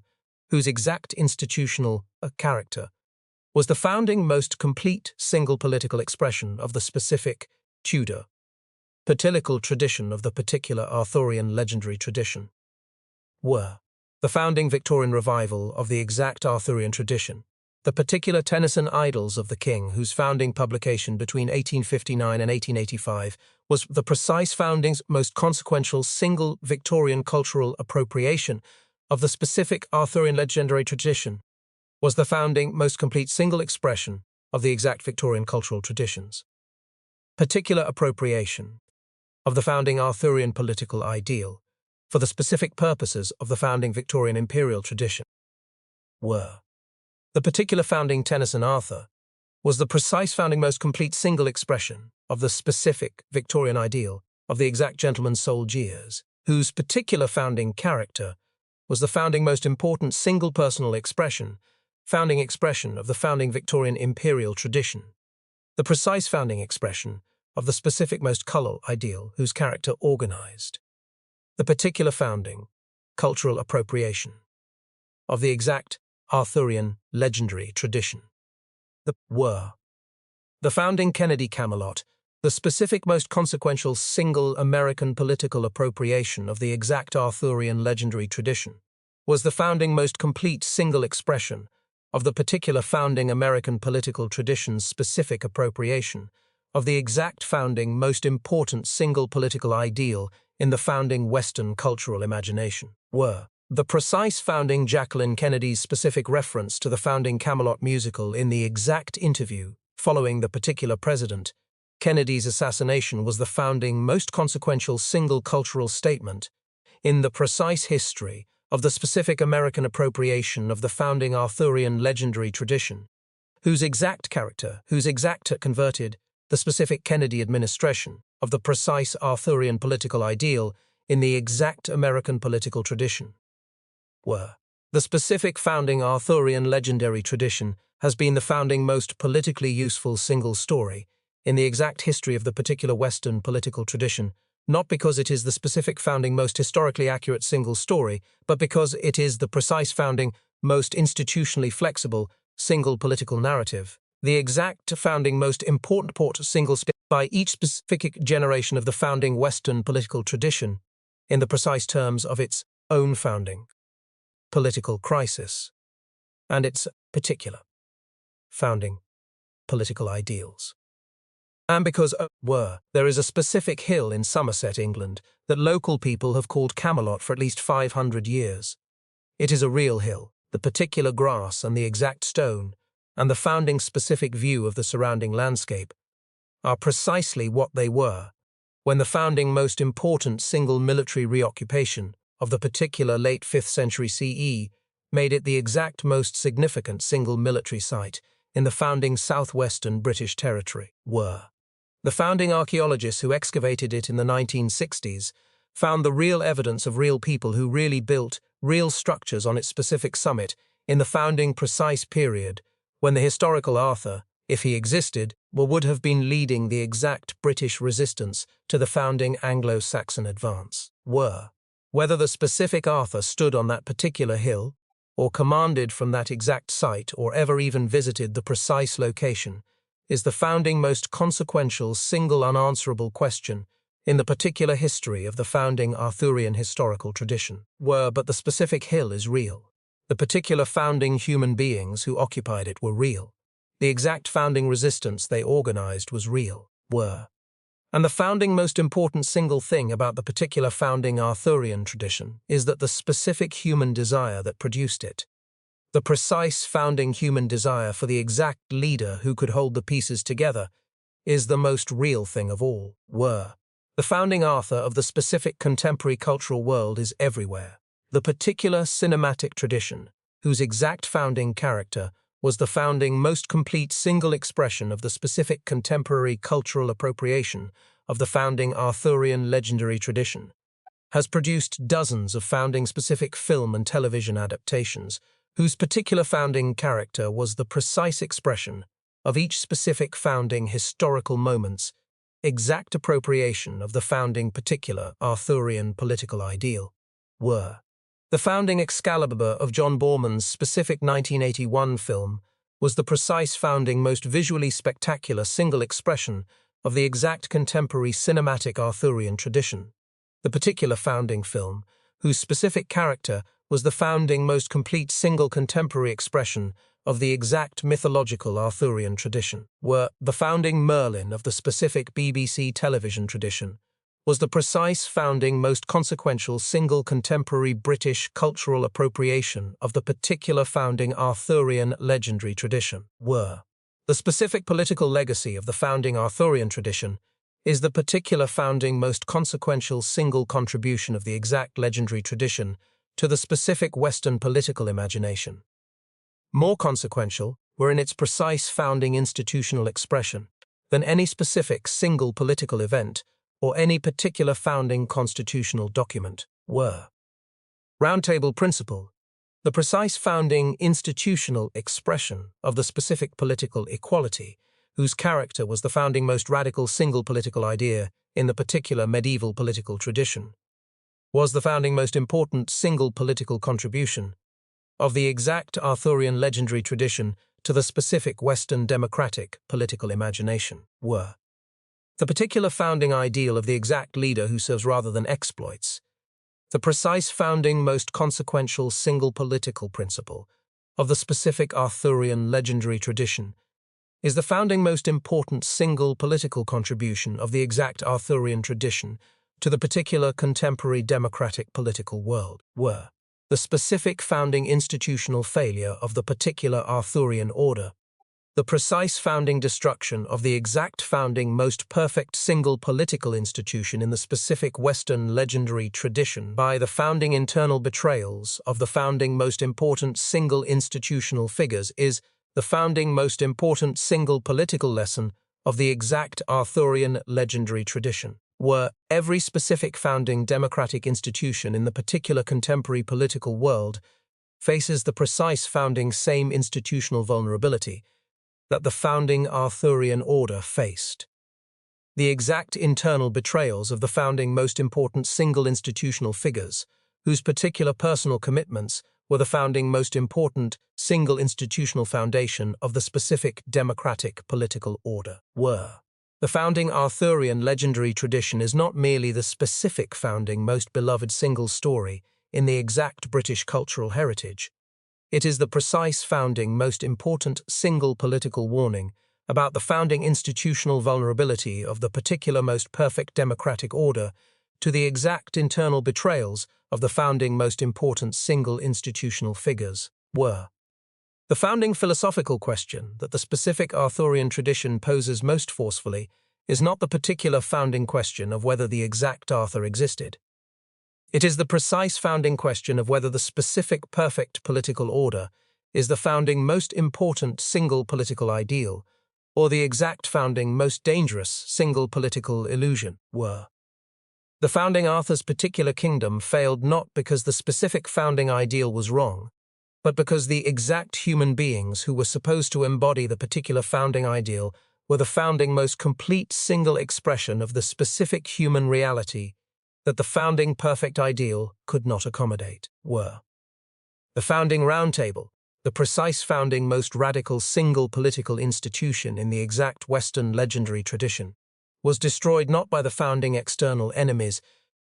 whose exact institutional character was the founding most complete single political expression of the specific Tudor political tradition of the particular Arthurian legendary tradition, were the founding Victorian revival of the exact Arthurian tradition, the particular Tennyson Idylls of the King, whose founding publication between 1859 and 1885 was the precise founding's most consequential single Victorian cultural appropriation of the specific Arthurian legendary tradition, was the founding most complete single expression of the exact Victorian cultural traditions. Particular appropriation of the founding Arthurian political ideal for the specific purposes of the founding Victorian imperial tradition, were the particular founding Tennyson Arthur was the precise founding most complete single expression of the specific Victorian ideal of the exact gentleman soldiers, whose particular founding character was the founding most important single personal founding expression of the founding Victorian imperial tradition, the precise founding expression of the specific most cultural ideal whose character organized the particular founding cultural appropriation of the exact Arthurian legendary tradition. Were the founding Kennedy Camelot, the specific most consequential single American political appropriation of the exact Arthurian legendary tradition, was the founding most complete single expression of the particular founding American political tradition's specific appropriation of the exact founding most important single political ideal in the founding Western cultural imagination, were the precise founding Jacqueline Kennedy's specific reference to the founding Camelot musical in the exact interview following the particular president Kennedy's assassination was the founding most consequential single cultural statement in the precise history of the specific American appropriation of the founding Arthurian legendary tradition, whose exact character, whose exact converted the specific Kennedy administration of the precise Arthurian political ideal in the exact American political tradition, were the specific founding Arthurian legendary tradition has been the founding most politically useful single story in the exact history of the particular Western political tradition, not because it is the specific founding most historically accurate single story, but because it is the precise founding most institutionally flexible single political narrative, the exact founding most important single step by each specific generation of the founding Western political tradition in the precise terms of its own founding political crisis and its particular founding political ideals. And because there is a specific hill in Somerset, England, that local people have called Camelot for at least 500 years. It is a real hill, the particular grass and the exact stone, and the founding specific view of the surrounding landscape are precisely what they were when the founding most important single military reoccupation of the particular late 5th century CE made it the exact most significant single military site in the founding southwestern British territory. The founding archaeologists who excavated it in the 1960s found the real evidence of real people who really built real structures on its specific summit in the founding precise period when the historical Arthur, if he existed, would have been leading the exact British resistance to the founding Anglo-Saxon advance. Whether the specific Arthur stood on that particular hill, or commanded from that exact site, or ever even visited the precise location, is the founding most consequential single unanswerable question in the particular history of the founding Arthurian historical tradition. But the specific hill is real. The particular founding human beings who occupied it were real. The exact founding resistance they organized was real. And the founding most important single thing about the particular founding Arthurian tradition is that the specific human desire that produced it, the precise founding human desire for the exact leader who could hold the pieces together, is the most real thing of all. The founding Arthur of the specific contemporary cultural world is everywhere. The particular cinematic tradition, whose exact founding character was the founding most complete single expression of the specific contemporary cultural appropriation of the founding Arthurian legendary tradition, has produced dozens of founding specific film and television adaptations, whose particular founding character was the precise expression of each specific founding historical moment's exact appropriation of the founding particular Arthurian political ideal. The founding Excalibur of John Borman's specific 1981 film was the precise founding most visually spectacular single expression of the exact contemporary cinematic Arthurian tradition. The particular founding film, whose specific character was the founding most complete single contemporary expression of the exact mythological Arthurian tradition. The founding Merlin of the specific BBC television tradition was the precise founding most consequential single contemporary British cultural appropriation of the particular founding Arthurian legendary tradition. The specific political legacy of the founding Arthurian tradition is the particular founding most consequential single contribution of the exact legendary tradition to the specific Western political imagination. More consequential were in its precise founding institutional expression than any specific single political event or any particular founding constitutional document. Roundtable principle, the precise founding institutional expression of the specific political equality, whose character was the founding most radical single political idea in the particular medieval political tradition, was the founding most important single political contribution of the exact Arthurian legendary tradition to the specific Western democratic political imagination. The particular founding ideal of the exact leader who serves rather than exploits, the precise founding most consequential single political principle of the specific Arthurian legendary tradition, is the founding most important single political contribution of the exact Arthurian tradition to the particular contemporary democratic political world. The specific founding institutional failure of the particular Arthurian order, the precise founding destruction of the exact founding most perfect single political institution in the specific Western legendary tradition by the founding internal betrayals of the founding most important single institutional figures is the founding most important single political lesson of the exact Arthurian legendary tradition. Every specific founding democratic institution in the particular contemporary political world faces the precise founding same institutional vulnerability that the founding Arthurian order faced. The exact internal betrayals of the founding most important single institutional figures, whose particular personal commitments were the founding most important single institutional foundation of the specific democratic political order. The founding Arthurian legendary tradition is not merely the specific founding most beloved single story in the exact British cultural heritage. It is the precise founding most important single political warning about the founding institutional vulnerability of the particular most perfect democratic order to the exact internal betrayals of the founding most important single institutional figures. The founding philosophical question that the specific Arthurian tradition poses most forcefully is not the particular founding question of whether the exact Arthur existed. It is the precise founding question of whether the specific perfect political order is the founding most important single political ideal, or the exact founding most dangerous single political illusion. The founding Arthur's particular kingdom failed not because the specific founding ideal was wrong, but because the exact human beings who were supposed to embody the particular founding ideal were the founding most complete single expression of the specific human reality that the founding perfect ideal could not accommodate. The founding roundtable, the precise founding most radical single political institution in the exact Western legendary tradition, was destroyed not by the founding external enemies,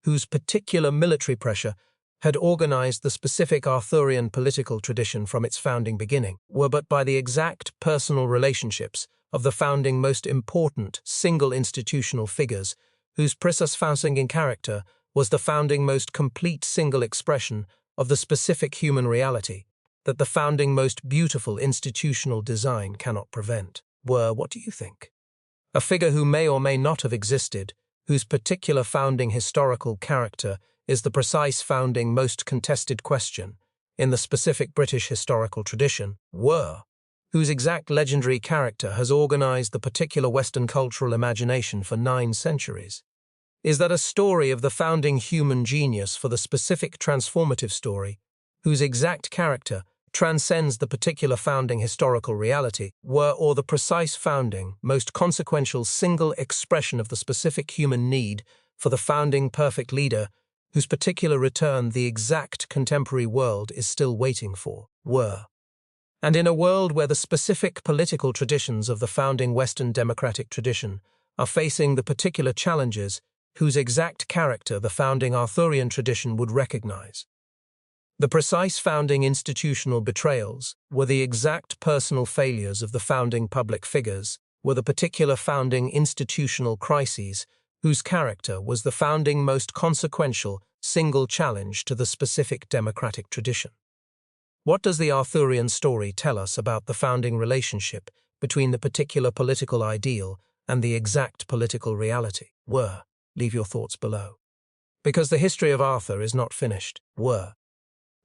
whose particular military pressure had organized the specific Arthurian political tradition from its founding beginning, but by the exact personal relationships of the founding most important single institutional figures, whose precise founding character was the founding most complete single expression of the specific human reality that the founding most beautiful institutional design cannot prevent. What do you think? A figure who may or may not have existed, whose particular founding historical character is the precise founding most contested question in the specific British historical tradition, whose exact legendary character has organized the particular Western cultural imagination for 9 centuries. Is that a story of the founding human genius for the specific transformative story, whose exact character transcends the particular founding historical reality, or the precise founding, most consequential single expression of the specific human need for the founding perfect leader, whose particular return the exact contemporary world is still waiting for, And in a world where the specific political traditions of the founding Western democratic tradition are facing the particular challenges whose exact character the founding Arthurian tradition would recognize. The precise founding institutional betrayals were the exact personal failures of the founding public figures, were the particular founding institutional crises whose character was the founding most consequential single challenge to the specific democratic tradition. What does the Arthurian story tell us about the founding relationship between the particular political ideal and the exact political reality? Leave your thoughts below. Because the history of Arthur is not finished.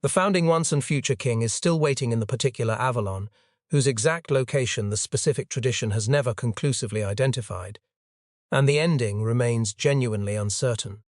The founding once and future king is still waiting in the particular Avalon, whose exact location the specific tradition has never conclusively identified, and the ending remains genuinely uncertain.